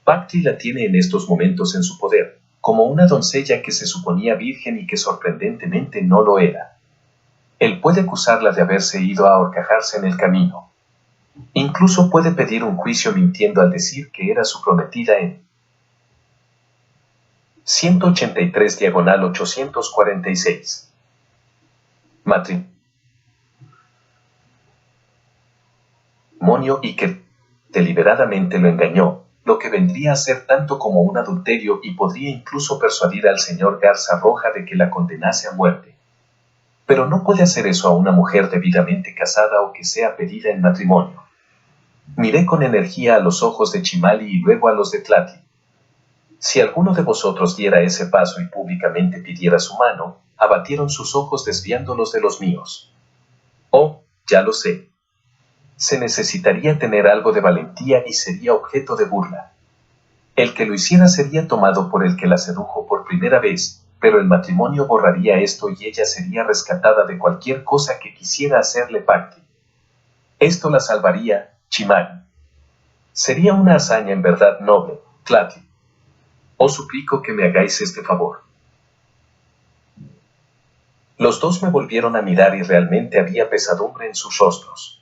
Pactli la tiene en estos momentos en su poder, como una doncella que se suponía virgen y que sorprendentemente no lo era. Él puede acusarla de haberse ido a ahorcajarse en el camino. Incluso puede pedir un juicio mintiendo al decir que era su prometida en 183/846. Matrimonio y que deliberadamente lo engañó, lo que vendría a ser tanto como un adulterio y podría incluso persuadir al señor Garza Roja de que la condenase a muerte. Pero no puede hacer eso a una mujer debidamente casada o que sea pedida en matrimonio. Miré con energía a los ojos de Chimali y luego a los de Tlatli. Si alguno de vosotros diera ese paso y públicamente pidiera su mano, abatieron sus ojos desviándolos de los míos. Oh, ya lo sé. Se necesitaría tener algo de valentía y sería objeto de burla. El que lo hiciera sería tomado por el que la sedujo por primera vez, pero el matrimonio borraría esto y ella sería rescatada de cualquier cosa que quisiera hacerle Pactli. Esto la salvaría, Chimay. Sería una hazaña en verdad noble, Tlatli. Os suplico que me hagáis este favor. Los dos me volvieron a mirar y realmente había pesadumbre en sus rostros.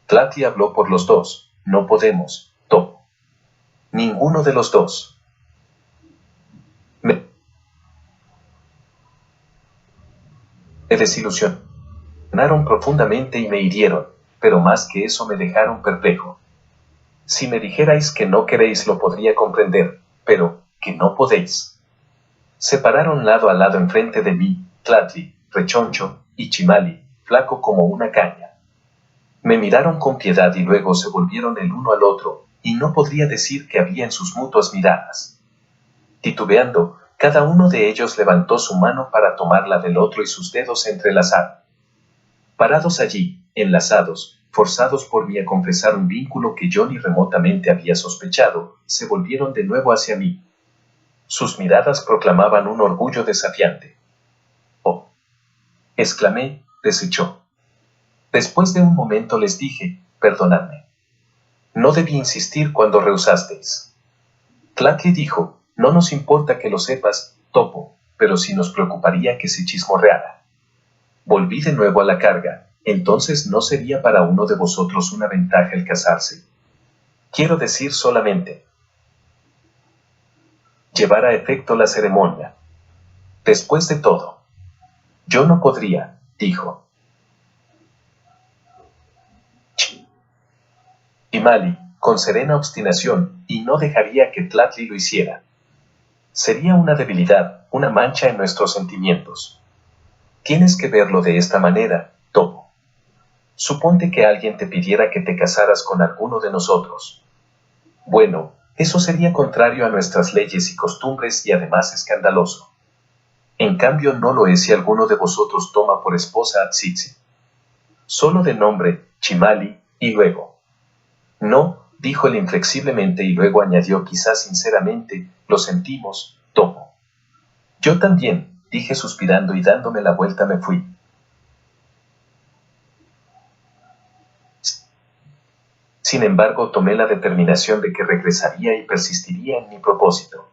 Tlatli habló por los dos. No podemos, Topo. Ninguno de los dos. Me desilusionaron profundamente y me hirieron, pero más que eso me dejaron perplejo. Si me dijerais que no queréis lo podría comprender, pero que no podéis. Se pararon lado a lado enfrente de mí, Tlatli, rechoncho, y Chimali, flaco como una caña. Me miraron con piedad y luego se volvieron el uno al otro, y no podría decir que había en sus mutuas miradas. Titubeando, cada uno de ellos levantó su mano para tomarla del otro y sus dedos se entrelazaron. Parados allí, enlazados, forzados por mí a confesar un vínculo que yo ni remotamente había sospechado, se volvieron de nuevo hacia mí. Sus miradas proclamaban un orgullo desafiante. «Oh», exclamé, deshecho. Después de un momento les dije, «Perdonadme. No debí insistir cuando rehusasteis». Tlatli dijo, «No nos importa que lo sepas, Topo, pero sí nos preocuparía que se chismorreara». Volví de nuevo a la carga. ¿Entonces no sería para uno de vosotros una ventaja el casarse? Quiero decir solamente, llevar a efecto la ceremonia. Después de todo, yo no podría, dijo. Chimali, con serena obstinación, y no dejaría que Tlatli lo hiciera. Sería una debilidad, una mancha en nuestros sentimientos. Tienes que verlo de esta manera, Topo. Suponte que alguien te pidiera que te casaras con alguno de nosotros. Bueno, eso sería contrario a nuestras leyes y costumbres y además escandaloso. En cambio no lo es si alguno de vosotros toma por esposa a Tsitsi. Solo de nombre, Chimali, y luego. No, dijo él inflexiblemente y luego añadió quizás sinceramente, lo sentimos, Topo. Yo también, dije suspirando y dándome la vuelta me fui. Sin embargo, tomé la determinación de que regresaría y persistiría en mi propósito.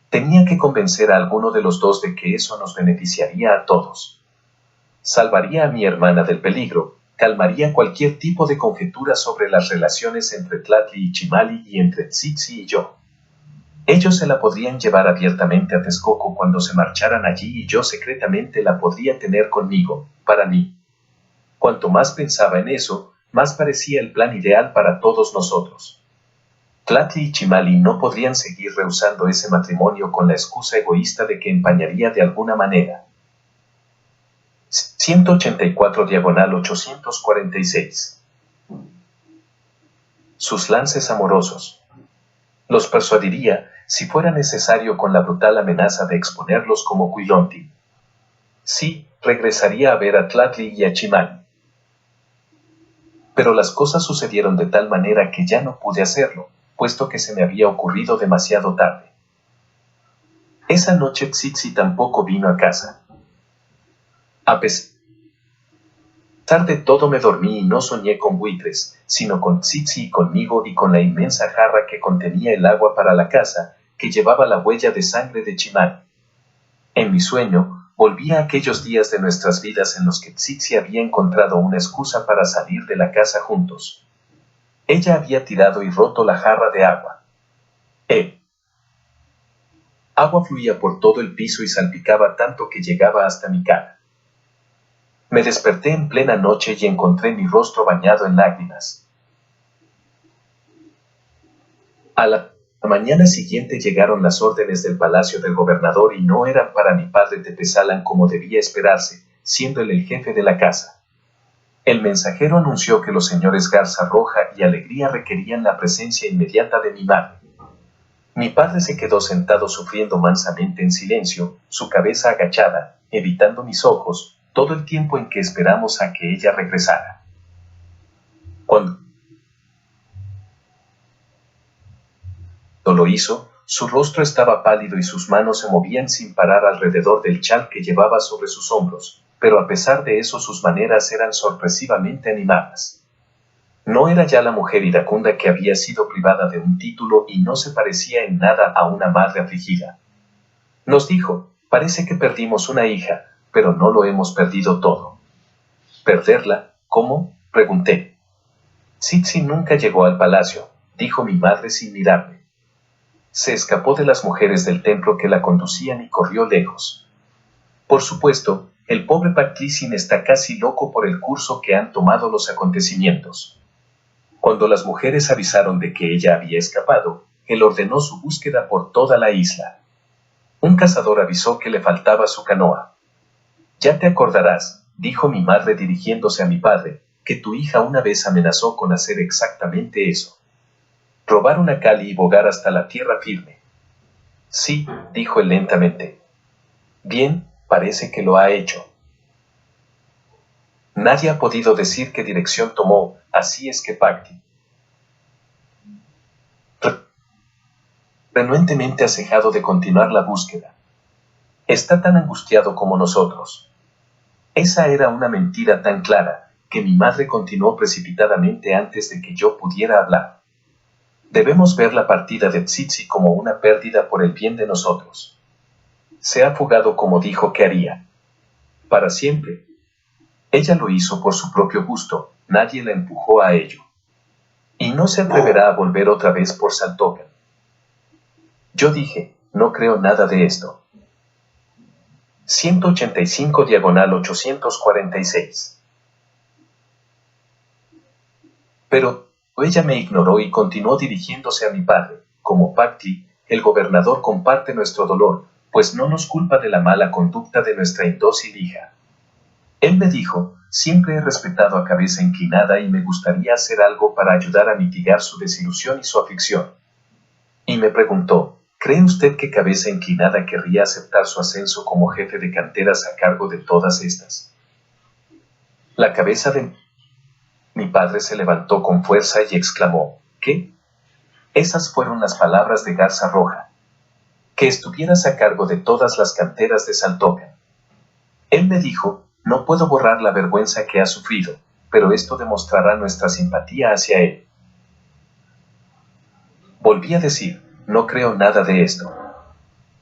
Tenía que convencer a alguno de los dos de que eso nos beneficiaría a todos. Salvaría a mi hermana del peligro, calmaría cualquier tipo de conjetura sobre las relaciones entre Tlatli y Chimali y entre Tsitsi y yo. Ellos se la podrían llevar abiertamente a Texcoco cuando se marcharan allí y yo secretamente la podría tener conmigo, para mí. Cuanto más pensaba en eso, más parecía el plan ideal para todos nosotros. Tlatli y Chimali no podrían seguir rehusando ese matrimonio con la excusa egoísta de que empañaría de alguna manera. 184/846. Sus lances amorosos. Los persuadiría, si fuera necesario, con la brutal amenaza de exponerlos como Cuilonti. Sí, regresaría a ver a Tlatli y a Chimali. Pero las cosas sucedieron de tal manera que ya no pude hacerlo, puesto que se me había ocurrido demasiado tarde. Esa noche Tsitsi tampoco vino a casa. A pesar de todo me dormí y no soñé con buitres, sino con Tsitsi y conmigo y con la inmensa jarra que contenía el agua para la casa, que llevaba la huella de sangre de Chimali. En mi sueño, volví a aquellos días de nuestras vidas en los que Tsitsi había encontrado una excusa para salir de la casa juntos. Ella había tirado y roto la jarra de agua. Agua fluía por todo el piso y salpicaba tanto que llegaba hasta mi cara. Me desperté en plena noche y encontré mi rostro bañado en lágrimas. A la mañana siguiente llegaron las órdenes del palacio del gobernador y no eran para mi padre Tepesalan como debía esperarse, siendo él el jefe de la casa. El mensajero anunció que los señores Garza Roja y Alegría requerían la presencia inmediata de mi madre. Mi padre se quedó sentado sufriendo mansamente en silencio, su cabeza agachada, evitando mis ojos, todo el tiempo en que esperamos a que ella regresara. Cuando lo hizo, su rostro estaba pálido y sus manos se movían sin parar alrededor del chal que llevaba sobre sus hombros, pero a pesar de eso sus maneras eran sorpresivamente animadas. No era ya la mujer iracunda que había sido privada de un título y no se parecía en nada a una madre afligida. Nos dijo, parece que perdimos una hija, pero no lo hemos perdido todo. ¿Perderla? ¿Cómo?, pregunté. Tsitsi nunca llegó al palacio, dijo mi madre sin mirarme. Se escapó de las mujeres del templo que la conducían y corrió lejos. Por supuesto, el pobre Patricin está casi loco por el curso que han tomado los acontecimientos. Cuando las mujeres avisaron de que ella había escapado, él ordenó su búsqueda por toda la isla. Un cazador avisó que le faltaba su canoa. Ya te acordarás, dijo mi madre dirigiéndose a mi padre, que tu hija una vez amenazó con hacer exactamente eso. Robar una cali y bogar hasta la tierra firme. Sí, dijo él lentamente. Bien, parece que lo ha hecho. Nadie ha podido decir qué dirección tomó, así es que Pacti, renuentemente acejado de continuar la búsqueda, está tan angustiado como nosotros. Esa era una mentira tan clara, que mi madre continuó precipitadamente antes de que yo pudiera hablar. Debemos ver la partida de Tsitsi como una pérdida por el bien de nosotros. Se ha fugado como dijo que haría. Para siempre. Ella lo hizo por su propio gusto, nadie la empujó a ello. Y no se atreverá a volver otra vez por Saltocan. Yo dije, no creo nada de esto. 185 diagonal 846. Pero ella me ignoró y continuó dirigiéndose a mi padre. Como Pacti, el gobernador comparte nuestro dolor, pues no nos culpa de la mala conducta de nuestra indócil hija. Él me dijo, siempre he respetado a Cabeza Inclinada y me gustaría hacer algo para ayudar a mitigar su desilusión y su aflicción. Y me preguntó, ¿cree usted que Cabeza Inclinada querría aceptar su ascenso como jefe de canteras a cargo de todas estas? La cabeza de mi padre se levantó con fuerza y exclamó, ¿qué? Esas fueron las palabras de Garza Roja. Que estuvieras a cargo de todas las canteras de Saltocan. Él me dijo, no puedo borrar la vergüenza que ha sufrido, pero esto demostrará nuestra simpatía hacia él. Volví a decir, no creo nada de esto.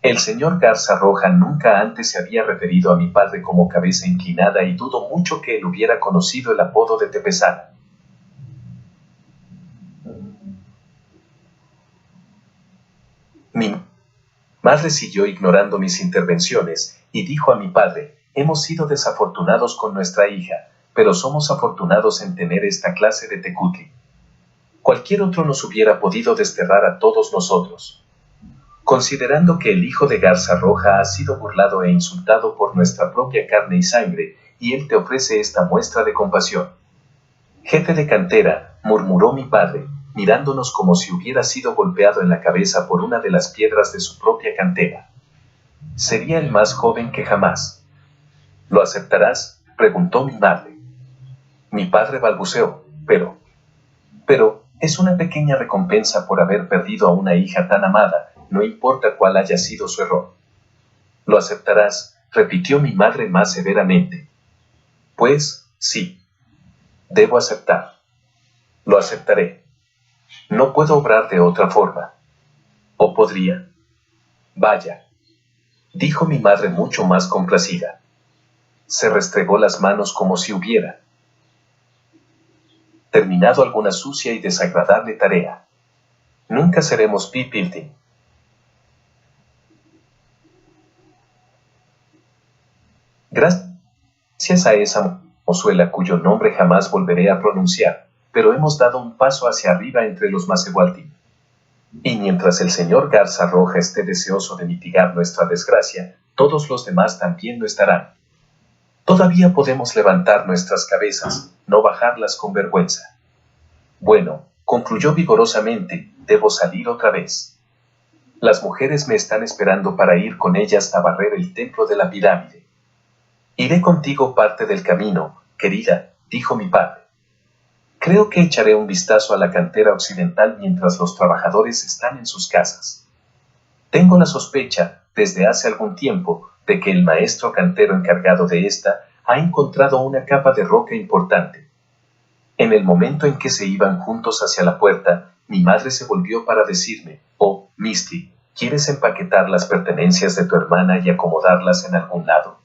El señor Garza Roja nunca antes se había referido a mi padre como Cabeza Inclinada y dudo mucho que él hubiera conocido el apodo de Tepezana. Mi madre siguió ignorando mis intervenciones y dijo a mi padre, hemos sido desafortunados con nuestra hija, pero somos afortunados en tener esta clase de tecutli. Cualquier otro nos hubiera podido desterrar a todos nosotros. Considerando que el hijo de Garza Roja ha sido burlado e insultado por nuestra propia carne y sangre, y él te ofrece esta muestra de compasión. Jefe de cantera, murmuró mi padre, mirándonos como si hubiera sido golpeado en la cabeza por una de las piedras de su propia cantera. Sería el más joven que jamás. ¿Lo aceptarás?, preguntó mi madre. Mi padre balbuceó, pero, es una pequeña recompensa por haber perdido a una hija tan amada, no importa cuál haya sido su error. ¿Lo aceptarás?, repitió mi madre más severamente. Pues, sí. Debo aceptar. Lo aceptaré. No puedo obrar de otra forma. ¿O podría? Vaya, dijo mi madre mucho más complacida. Se restregó las manos como si hubiera terminado alguna sucia y desagradable tarea. Nunca seremos pipilting. Gracias a esa mozuela cuyo nombre jamás volveré a pronunciar, pero hemos dado un paso hacia arriba entre los Macehualtin. Y mientras el señor Garza Roja esté deseoso de mitigar nuestra desgracia, todos los demás también lo estarán. Todavía podemos levantar nuestras cabezas, no bajarlas con vergüenza. Bueno, concluyó vigorosamente, debo salir otra vez. Las mujeres me están esperando para ir con ellas a barrer el templo de la pirámide. Iré contigo parte del camino, querida, dijo mi padre. Creo que echaré un vistazo a la cantera occidental mientras los trabajadores están en sus casas. Tengo la sospecha, desde hace algún tiempo, de que el maestro cantero encargado de esta ha encontrado una capa de roca importante. En el momento en que se iban juntos hacia la puerta, mi madre se volvió para decirme, oh, Misty, ¿quieres empaquetar las pertenencias de tu hermana y acomodarlas en algún lado?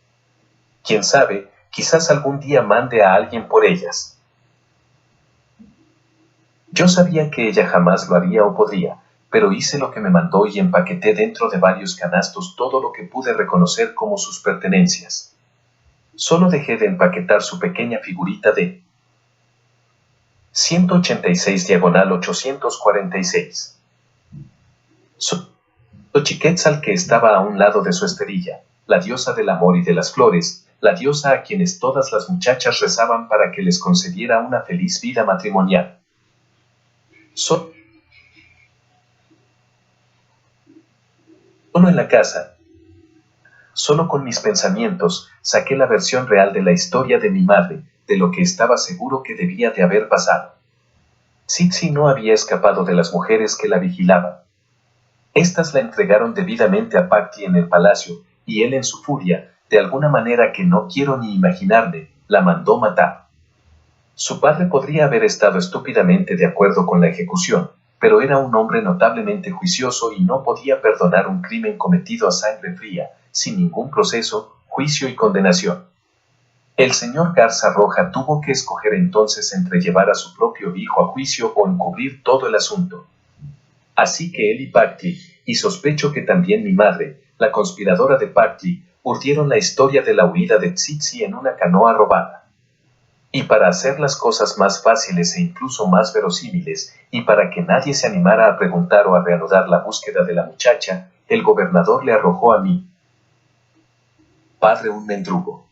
Quién sabe, quizás algún día mande a alguien por ellas. Yo sabía que ella jamás lo haría o podría, pero hice lo que me mandó y empaqueté dentro de varios canastos todo lo que pude reconocer como sus pertenencias. Solo dejé de empaquetar su pequeña figurita de 186 diagonal 846. Xochiquetzal, que estaba a un lado de su esterilla, la diosa del amor y de las flores, la diosa a quienes todas las muchachas rezaban para que les concediera una feliz vida matrimonial. Solo en la casa, solo con mis pensamientos, saqué la versión real de la historia de mi madre, de lo que estaba seguro que debía de haber pasado. Tsitsi no había escapado de las mujeres que la vigilaban. Estas la entregaron debidamente a Pakti en el palacio, y él en su furia, de alguna manera que no quiero ni imaginarme, la mandó matar. Su padre podría haber estado estúpidamente de acuerdo con la ejecución, pero era un hombre notablemente juicioso y no podía perdonar un crimen cometido a sangre fría, sin ningún proceso, juicio y condenación. El señor Garza Roja tuvo que escoger entonces entre llevar a su propio hijo a juicio o encubrir todo el asunto. Así que él y Pakti, y sospecho que también mi madre, la conspiradora de Pakti, urdieron la historia de la huida de Tsitsi en una canoa robada. Y para hacer las cosas más fáciles e incluso más verosímiles, y para que nadie se animara a preguntar o a reanudar la búsqueda de la muchacha, el gobernador le arrojó a mi padre un mendrugo.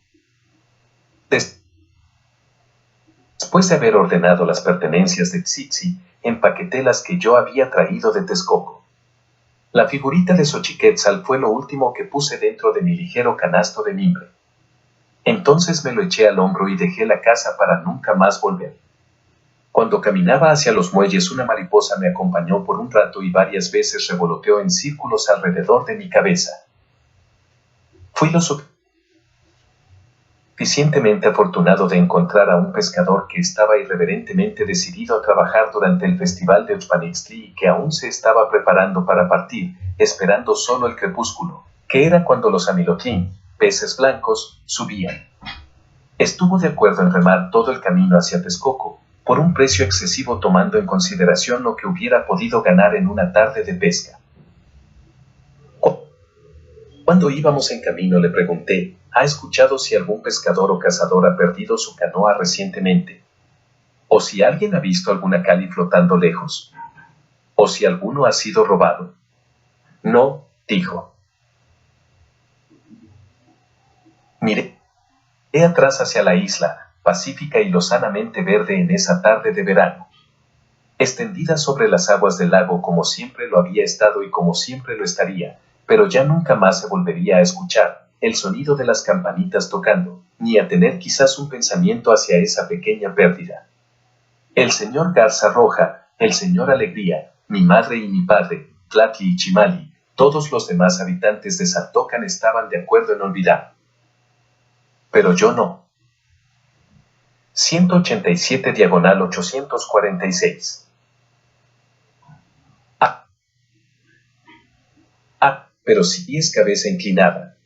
Después de haber ordenado las pertenencias de Tsitsi, empaqueté las que yo había traído de Texcoco. La figurita de Xochiquetzal fue lo último que puse dentro de mi ligero canasto de mimbre. Entonces me lo eché al hombro y dejé la casa para nunca más volver. Cuando caminaba hacia los muelles, una mariposa me acompañó por un rato y varias veces revoloteó en círculos alrededor de mi cabeza. Fui lo suficientemente afortunado de encontrar a un pescador que estaba irreverentemente decidido a trabajar durante el festival de Uxpanixtli y que aún se estaba preparando para partir, esperando solo el crepúsculo, que era cuando los amilotlín, peces blancos, subían. Estuvo de acuerdo en remar todo el camino hacia Texcoco, por un precio excesivo tomando en consideración lo que hubiera podido ganar en una tarde de pesca. Cuando íbamos en camino le pregunté, ¿ha escuchado si algún pescador o cazador ha perdido su canoa recientemente? ¿O si alguien ha visto alguna cali flotando lejos? ¿O si alguno ha sido robado? No, dijo. Miré atrás hacia la isla, pacífica y lozanamente verde en esa tarde de verano. Extendida sobre las aguas del lago como siempre lo había estado y como siempre lo estaría, pero ya nunca más se volvería a escuchar el sonido de las campanitas tocando, ni a tener quizás un pensamiento hacia esa pequeña pérdida. El señor Garza Roja, el señor Alegría, mi madre y mi padre, Tlatli y Chimali, todos los demás habitantes de Saltocan estaban de acuerdo en olvidar. Pero yo no. 187 diagonal 846. Pero sí es cabeza inclinada,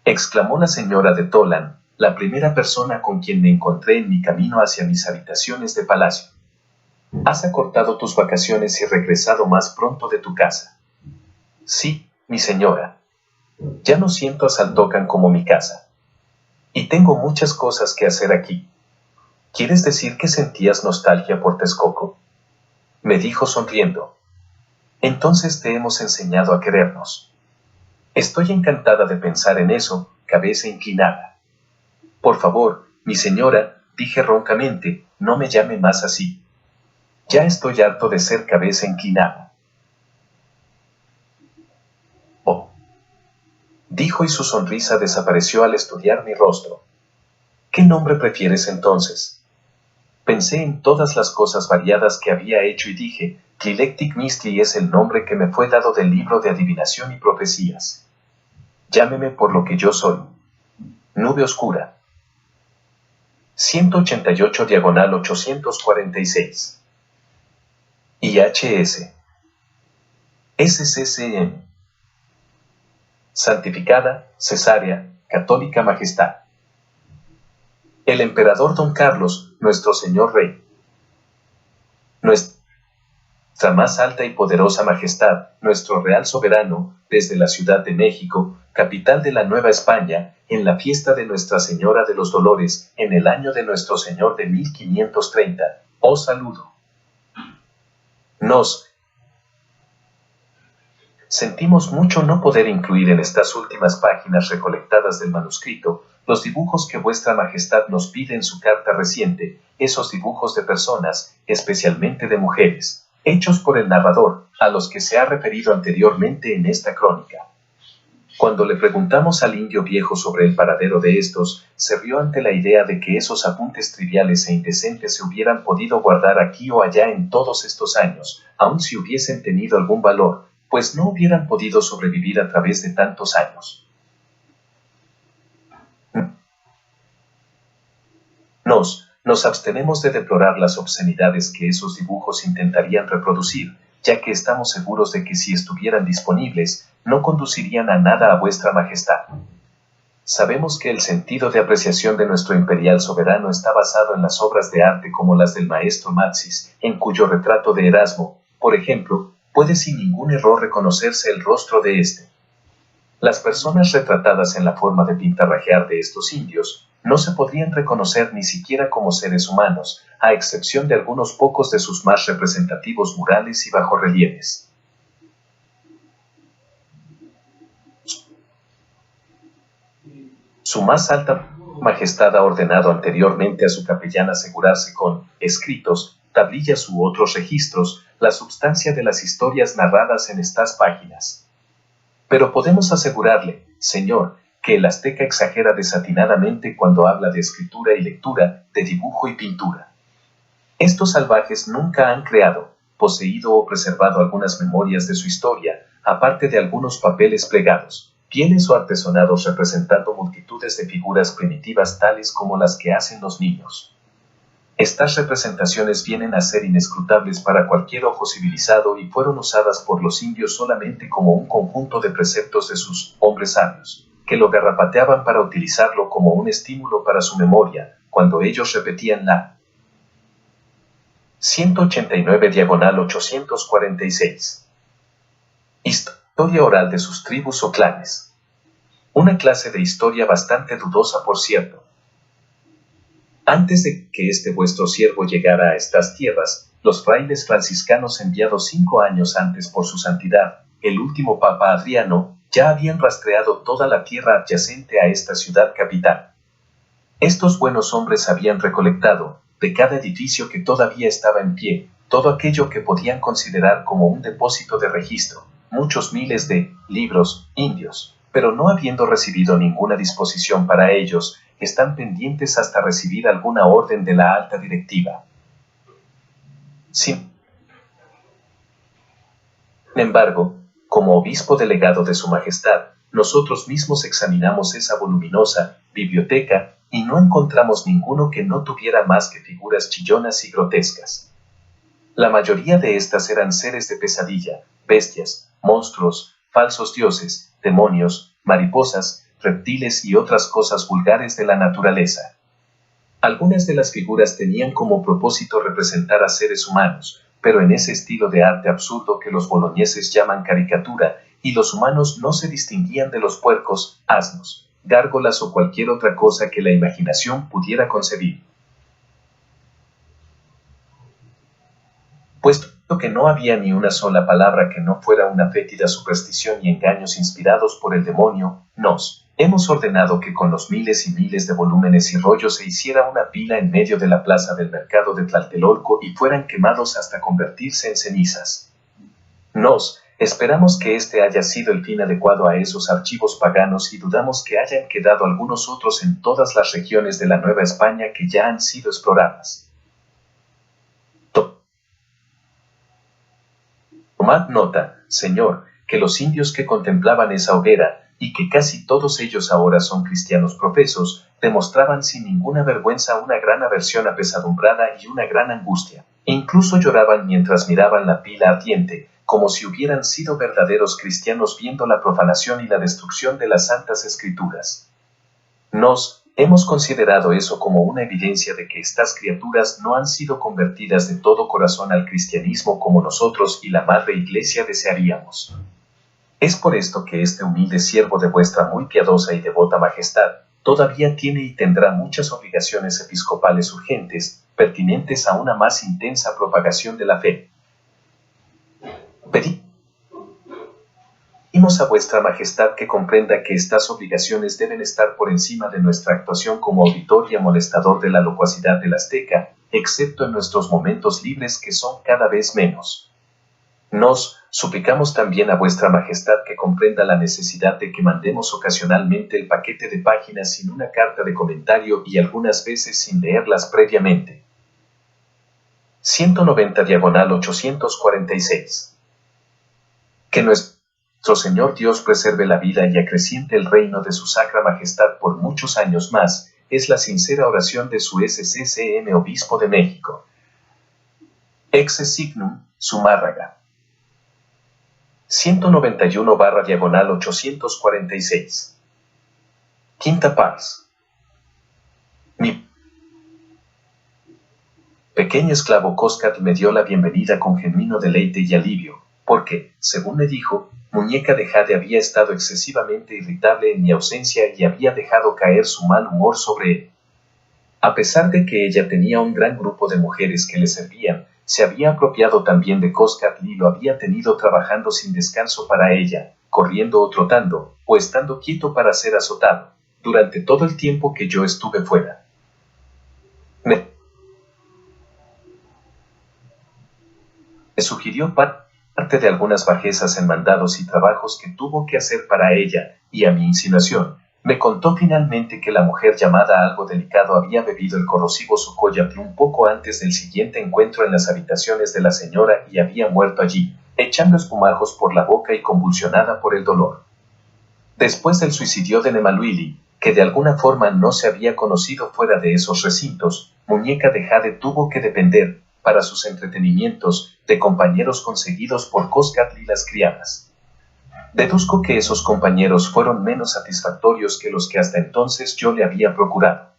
exclamó la señora de Tolan, la primera persona con quien me encontré en mi camino hacia mis habitaciones de palacio. Has acortado tus vacaciones y regresado más pronto de tu casa. Sí, mi señora. Ya no siento a Saltocan como mi casa. Y tengo muchas cosas que hacer aquí. ¿Quieres decir que sentías nostalgia por Texcoco? Me dijo sonriendo. Entonces te hemos enseñado a querernos. Estoy encantada de pensar en eso, cabeza inclinada. Por favor, mi señora, dije roncamente, no me llame más así. Ya estoy harto de ser cabeza inclinada. Oh, dijo y su sonrisa desapareció al estudiar mi rostro. ¿Qué nombre prefieres entonces? Pensé en todas las cosas variadas que había hecho y dije, Tlilectic Mistli es el nombre que me fue dado del libro de adivinación y profecías. Llámeme por lo que yo soy. Nube oscura. 188 diagonal 846. IHS. SCCM. Santificada, cesárea, católica majestad. El emperador Don Carlos, nuestro señor rey. Nuestra más alta y poderosa majestad, nuestro real soberano, desde la Ciudad de México, capital de la Nueva España, en la fiesta de Nuestra Señora de los Dolores, en el año de nuestro Señor de 1530, os saludo. Nos sentimos mucho no poder incluir en estas últimas páginas recolectadas del manuscrito los dibujos que vuestra majestad nos pide en su carta reciente, esos dibujos de personas, especialmente de mujeres, hechos por el narrador, a los que se ha referido anteriormente en esta crónica. Cuando le preguntamos al indio viejo sobre el paradero de estos, se rió ante la idea de que esos apuntes triviales e indecentes se hubieran podido guardar aquí o allá en todos estos años, aun si hubiesen tenido algún valor, pues no hubieran podido sobrevivir a través de tantos años. Nos abstenemos de deplorar las obscenidades que esos dibujos intentarían reproducir, ya que estamos seguros de que si estuvieran disponibles, no conducirían a nada a vuestra majestad. Sabemos que el sentido de apreciación de nuestro imperial soberano está basado en las obras de arte como las del maestro Matsis, en cuyo retrato de Erasmo, por ejemplo, puede sin ningún error reconocerse el rostro de éste. Las personas retratadas en la forma de pintarrajear de estos indios no se podrían reconocer ni siquiera como seres humanos, a excepción de algunos pocos de sus más representativos murales y bajorrelieves. Su más alta majestad ha ordenado anteriormente a su capellán asegurarse con escritos, tablillas u otros registros, la substancia de las historias narradas en estas páginas. Pero podemos asegurarle, señor, que el azteca exagera desatinadamente cuando habla de escritura y lectura, de dibujo y pintura. Estos salvajes nunca han creado, poseído o preservado algunas memorias de su historia, aparte de algunos papeles plegados, pieles o artesonados representando multitudes de figuras primitivas tales como las que hacen los niños. Estas representaciones vienen a ser inescrutables para cualquier ojo civilizado y fueron usadas por los indios solamente como un conjunto de preceptos de sus hombres sabios, que lo garrapateaban para utilizarlo como un estímulo para su memoria, cuando ellos repetían la 189/846. Historia oral de sus tribus o clanes. Una clase de historia bastante dudosa, por cierto. Antes de que este vuestro siervo llegara a estas tierras, los frailes franciscanos enviados 5 años antes por su santidad, el último Papa Adriano, ya habían rastreado toda la tierra adyacente a esta ciudad capital. Estos buenos hombres habían recolectado, de cada edificio que todavía estaba en pie, todo aquello que podían considerar como un depósito de registro, muchos miles de libros indios, pero no habiendo recibido ninguna disposición para ellos, están pendientes hasta recibir alguna orden de la alta directiva. Sin embargo, como obispo delegado de su majestad, nosotros mismos examinamos esa voluminosa biblioteca y no encontramos ninguno que no tuviera más que figuras chillonas y grotescas. La mayoría de estas eran seres de pesadilla, bestias, monstruos, falsos dioses, demonios, mariposas, reptiles y otras cosas vulgares de la naturaleza. Algunas de las figuras tenían como propósito representar a seres humanos, pero en ese estilo de arte absurdo que los boloñeses llaman caricatura, y los humanos no se distinguían de los puercos, asnos, gárgolas o cualquier otra cosa que la imaginación pudiera concebir. Puesto que no había ni una sola palabra que no fuera una fétida superstición y engaños inspirados por el demonio, nos hemos ordenado que con los miles y miles de volúmenes y rollos se hiciera una pila en medio de la plaza del mercado de Tlatelolco y fueran quemados hasta convertirse en cenizas. Nos esperamos que este haya sido el fin adecuado a esos archivos paganos y dudamos que hayan quedado algunos otros en todas las regiones de la Nueva España que ya han sido exploradas. Tomad nota, señor, que los indios que contemplaban esa hoguera, y que casi todos ellos ahora son cristianos profesos, demostraban sin ninguna vergüenza una gran aversión apesadumbrada y una gran angustia, e incluso lloraban mientras miraban la pila ardiente, como si hubieran sido verdaderos cristianos viendo la profanación y la destrucción de las santas escrituras. Nos hemos considerado eso como una evidencia de que estas criaturas no han sido convertidas de todo corazón al cristianismo como nosotros y la Madre Iglesia desearíamos. Es por esto que este humilde siervo de vuestra muy piadosa y devota majestad todavía tiene y tendrá muchas obligaciones episcopales urgentes, pertinentes a una más intensa propagación de la fe. Pedimos a vuestra majestad que comprenda que estas obligaciones deben estar por encima de nuestra actuación como auditor y amonestador de la locuacidad del azteca, excepto en nuestros momentos libres que son cada vez menos. Nos suplicamos también a vuestra majestad que comprenda la necesidad de que mandemos ocasionalmente el paquete de páginas sin una carta de comentario y algunas veces sin leerlas previamente. 190/846. Que nuestro Señor Dios preserve la vida y acreciente el reino de su Sacra Majestad por muchos años más, es la sincera oración de su SCCM Obispo de México. Exe signum, Zumárraga. 191/846. Quinta pars. Mi pequeño esclavo Coscat me dio la bienvenida con genuino deleite y alivio, porque, según me dijo, Muñeca de Jade había estado excesivamente irritable en mi ausencia y había dejado caer su mal humor sobre él. A pesar de que ella tenía un gran grupo de mujeres que le servían, se había apropiado también de Coscat y lo había tenido trabajando sin descanso para ella, corriendo o trotando, o estando quieto para ser azotado, durante todo el tiempo que yo estuve fuera. Me sugirió parte de algunas bajezas en mandados y trabajos que tuvo que hacer para ella, y a mi insinuación, me contó finalmente que la mujer llamada Algo Delicado había bebido el corrosivo Sucoyatl un poco antes del siguiente encuentro en las habitaciones de la señora y había muerto allí, echando espumajos por la boca y convulsionada por el dolor. Después del suicidio de Nemaluili, que de alguna forma no se había conocido fuera de esos recintos, Muñeca de Jade tuvo que depender, para sus entretenimientos, de compañeros conseguidos por Coscat y las criadas. Deduzco que esos compañeros fueron menos satisfactorios que los que hasta entonces yo le había procurado.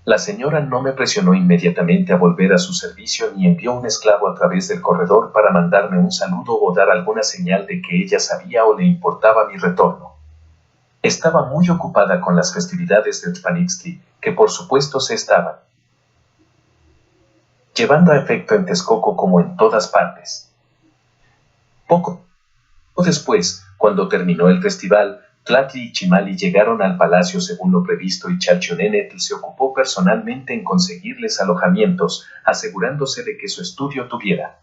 La señora no me presionó inmediatamente a volver a su servicio ni envió un esclavo a través del corredor para mandarme un saludo o dar alguna señal de que ella sabía o le importaba mi retorno. Estaba muy ocupada con las festividades de Tzpanixtli, que por supuesto se estaban llevando a efecto en Texcoco como en todas partes. Poco después, cuando terminó el festival, Tlatli y Chimali llegaron al palacio según lo previsto y Chalchionenetl se ocupó personalmente en conseguirles alojamientos, asegurándose de que su estudio tuviera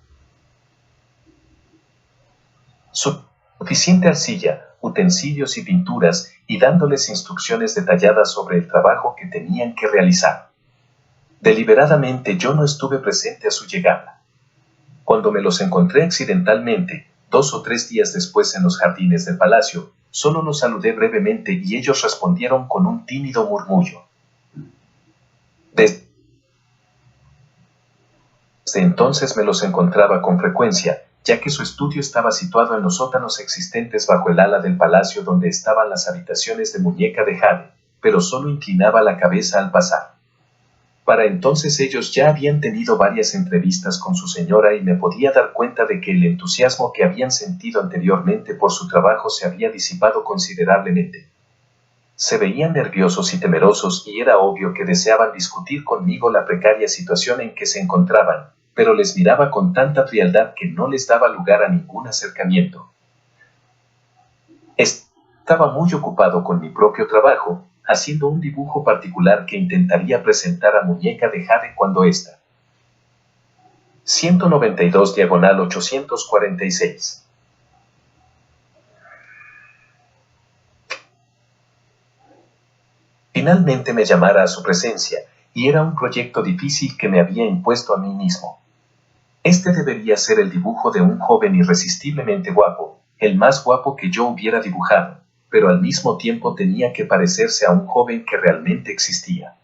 suficiente arcilla, utensilios y pinturas, y dándoles instrucciones detalladas sobre el trabajo que tenían que realizar. Deliberadamente yo no estuve presente a su llegada. Cuando me los encontré accidentalmente, 2 o 3 días después en los jardines del palacio, solo los saludé brevemente y ellos respondieron con un tímido murmullo. Desde entonces me los encontraba con frecuencia, ya que su estudio estaba situado en los sótanos existentes bajo el ala del palacio donde estaban las habitaciones de Muñeca de Jade, pero solo inclinaba la cabeza al pasar. Para entonces ellos ya habían tenido varias entrevistas con su señora y me podía dar cuenta de que el entusiasmo que habían sentido anteriormente por su trabajo se había disipado considerablemente. Se veían nerviosos y temerosos y era obvio que deseaban discutir conmigo la precaria situación en que se encontraban, pero les miraba con tanta frialdad que no les daba lugar a ningún acercamiento. Estaba muy ocupado con mi propio trabajo, haciendo un dibujo particular que intentaría presentar a Muñeca de Jade cuando ésta. 192/846. Finalmente me llamara a su presencia, y era un proyecto difícil que me había impuesto a mí mismo. Este debería ser el dibujo de un joven irresistiblemente guapo, el más guapo que yo hubiera dibujado, pero al mismo tiempo tenía que parecerse a un joven que realmente existía.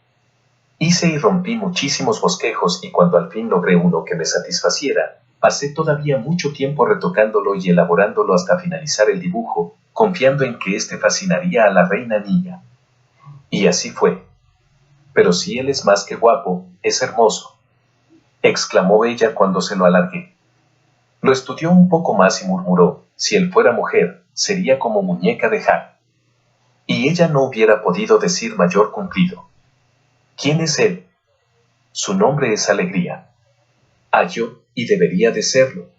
Hice y rompí muchísimos bosquejos y cuando al fin logré uno que me satisfaciera, pasé todavía mucho tiempo retocándolo y elaborándolo hasta finalizar el dibujo, confiando en que éste fascinaría a la reina niña. Y así fue. Pero si él es más que guapo, es hermoso, exclamó ella cuando se lo alargué. Lo estudió un poco más y murmuró, si él fuera mujer, sería como Muñeca de Jade. Y ella no hubiera podido decir mayor cumplido. ¿Quién es él? Su nombre es Alegría. Ayo, y debería de serlo.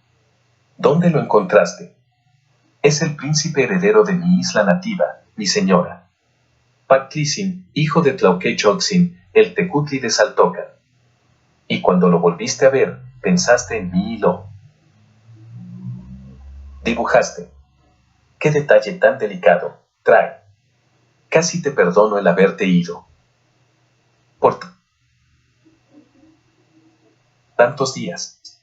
¿Dónde lo encontraste? Es el príncipe heredero de mi isla nativa, mi señora. Pactlicin, hijo de Tlauquechoxin, el Tecutli de Saltocan. Y cuando lo volviste a ver, pensaste en mí y lo Dibujaste. ¡Qué detalle tan delicado! Trae. Casi te perdono el haberte ido. Por tantos días.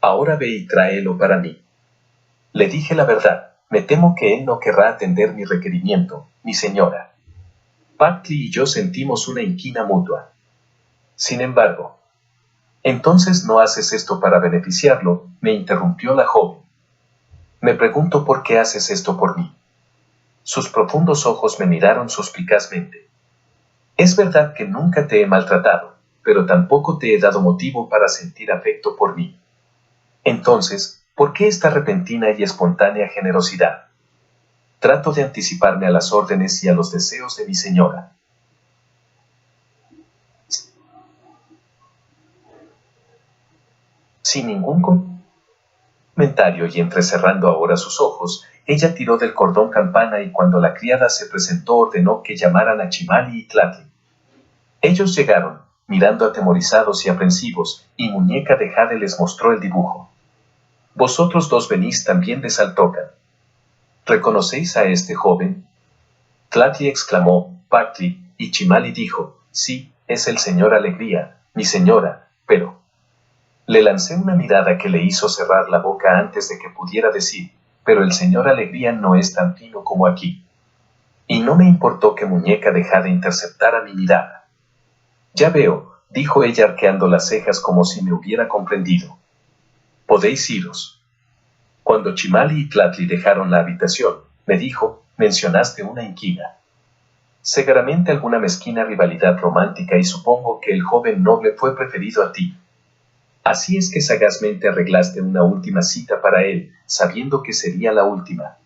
Ahora ve y tráelo para mí. Le dije la verdad. Me temo que él no querrá atender mi requerimiento, mi señora. Packley y yo sentimos una inquina mutua. Sin embargo, entonces no haces esto para beneficiarlo, me interrumpió la joven. Me pregunto por qué haces esto por mí. Sus profundos ojos me miraron suspicazmente. Es verdad que nunca te he maltratado, pero tampoco te he dado motivo para sentir afecto por mí. Entonces, ¿por qué esta repentina y espontánea generosidad? Trato de anticiparme a las órdenes y a los deseos de mi señora. Sin ningún comentario y entrecerrando ahora sus ojos, ella tiró del cordón campana y cuando la criada se presentó ordenó que llamaran a Chimali y Tlatli. Ellos llegaron, mirando atemorizados y aprensivos, y Muñeca de Jade les mostró el dibujo. Vosotros dos venís también de Saltocan. ¿Reconocéis a este joven? Tlatli exclamó, Packley, y Chimali dijo, sí, es el señor Alegría, mi señora, pero... Le lancé una mirada que le hizo cerrar la boca antes de que pudiera decir, pero el señor Alegría no es tan fino como aquí. Y no me importó que Muñeca de Jade interceptara mi mirada. Ya veo, dijo ella arqueando las cejas como si me hubiera comprendido. Podéis iros. Cuando Chimali y Tlatli dejaron la habitación, me dijo, mencionaste una inquina. Seguramente alguna mezquina rivalidad romántica y supongo que el joven noble fue preferido a ti. Así es que sagazmente arreglaste una última cita para él, sabiendo que sería la última.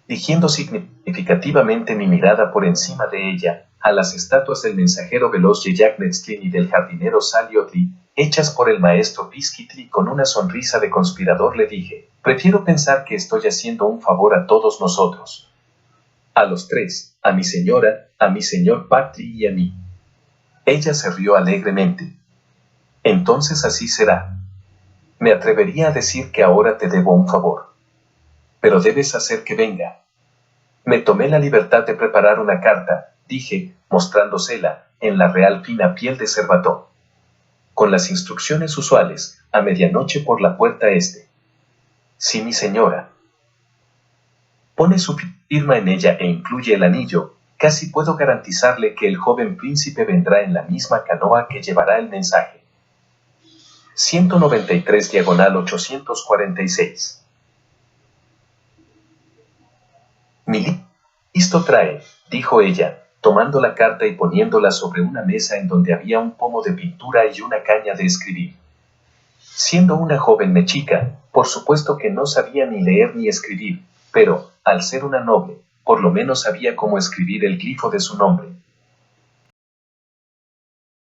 Dirigiendo significativamente mi mirada por encima de ella, a las estatuas del mensajero veloz de Jack Netzlin y del jardinero Sally Audley, hechas por el maestro Piscitly, con una sonrisa de conspirador le dije, prefiero pensar que estoy haciendo un favor a todos nosotros. A los tres, a mi señora, a mi señor Packley y a mí. Ella se rió alegremente. Entonces así será. Me atrevería a decir que ahora te debo un favor. Pero debes hacer que venga. Me tomé la libertad de preparar una carta, dije, mostrándosela, en la real fina piel de cerbató. Con las instrucciones usuales, a medianoche por la puerta este. Sí, mi señora. Pone su firma en ella e incluye el anillo. Casi puedo garantizarle que el joven príncipe vendrá en la misma canoa que llevará el mensaje. 193/846. Mi listo trae, dijo ella, tomando la carta y poniéndola sobre una mesa en donde había un pomo de pintura y una caña de escribir. Siendo una joven mexica, por supuesto que no sabía ni leer ni escribir, pero, al ser una noble, por lo menos sabía cómo escribir el glifo de su nombre.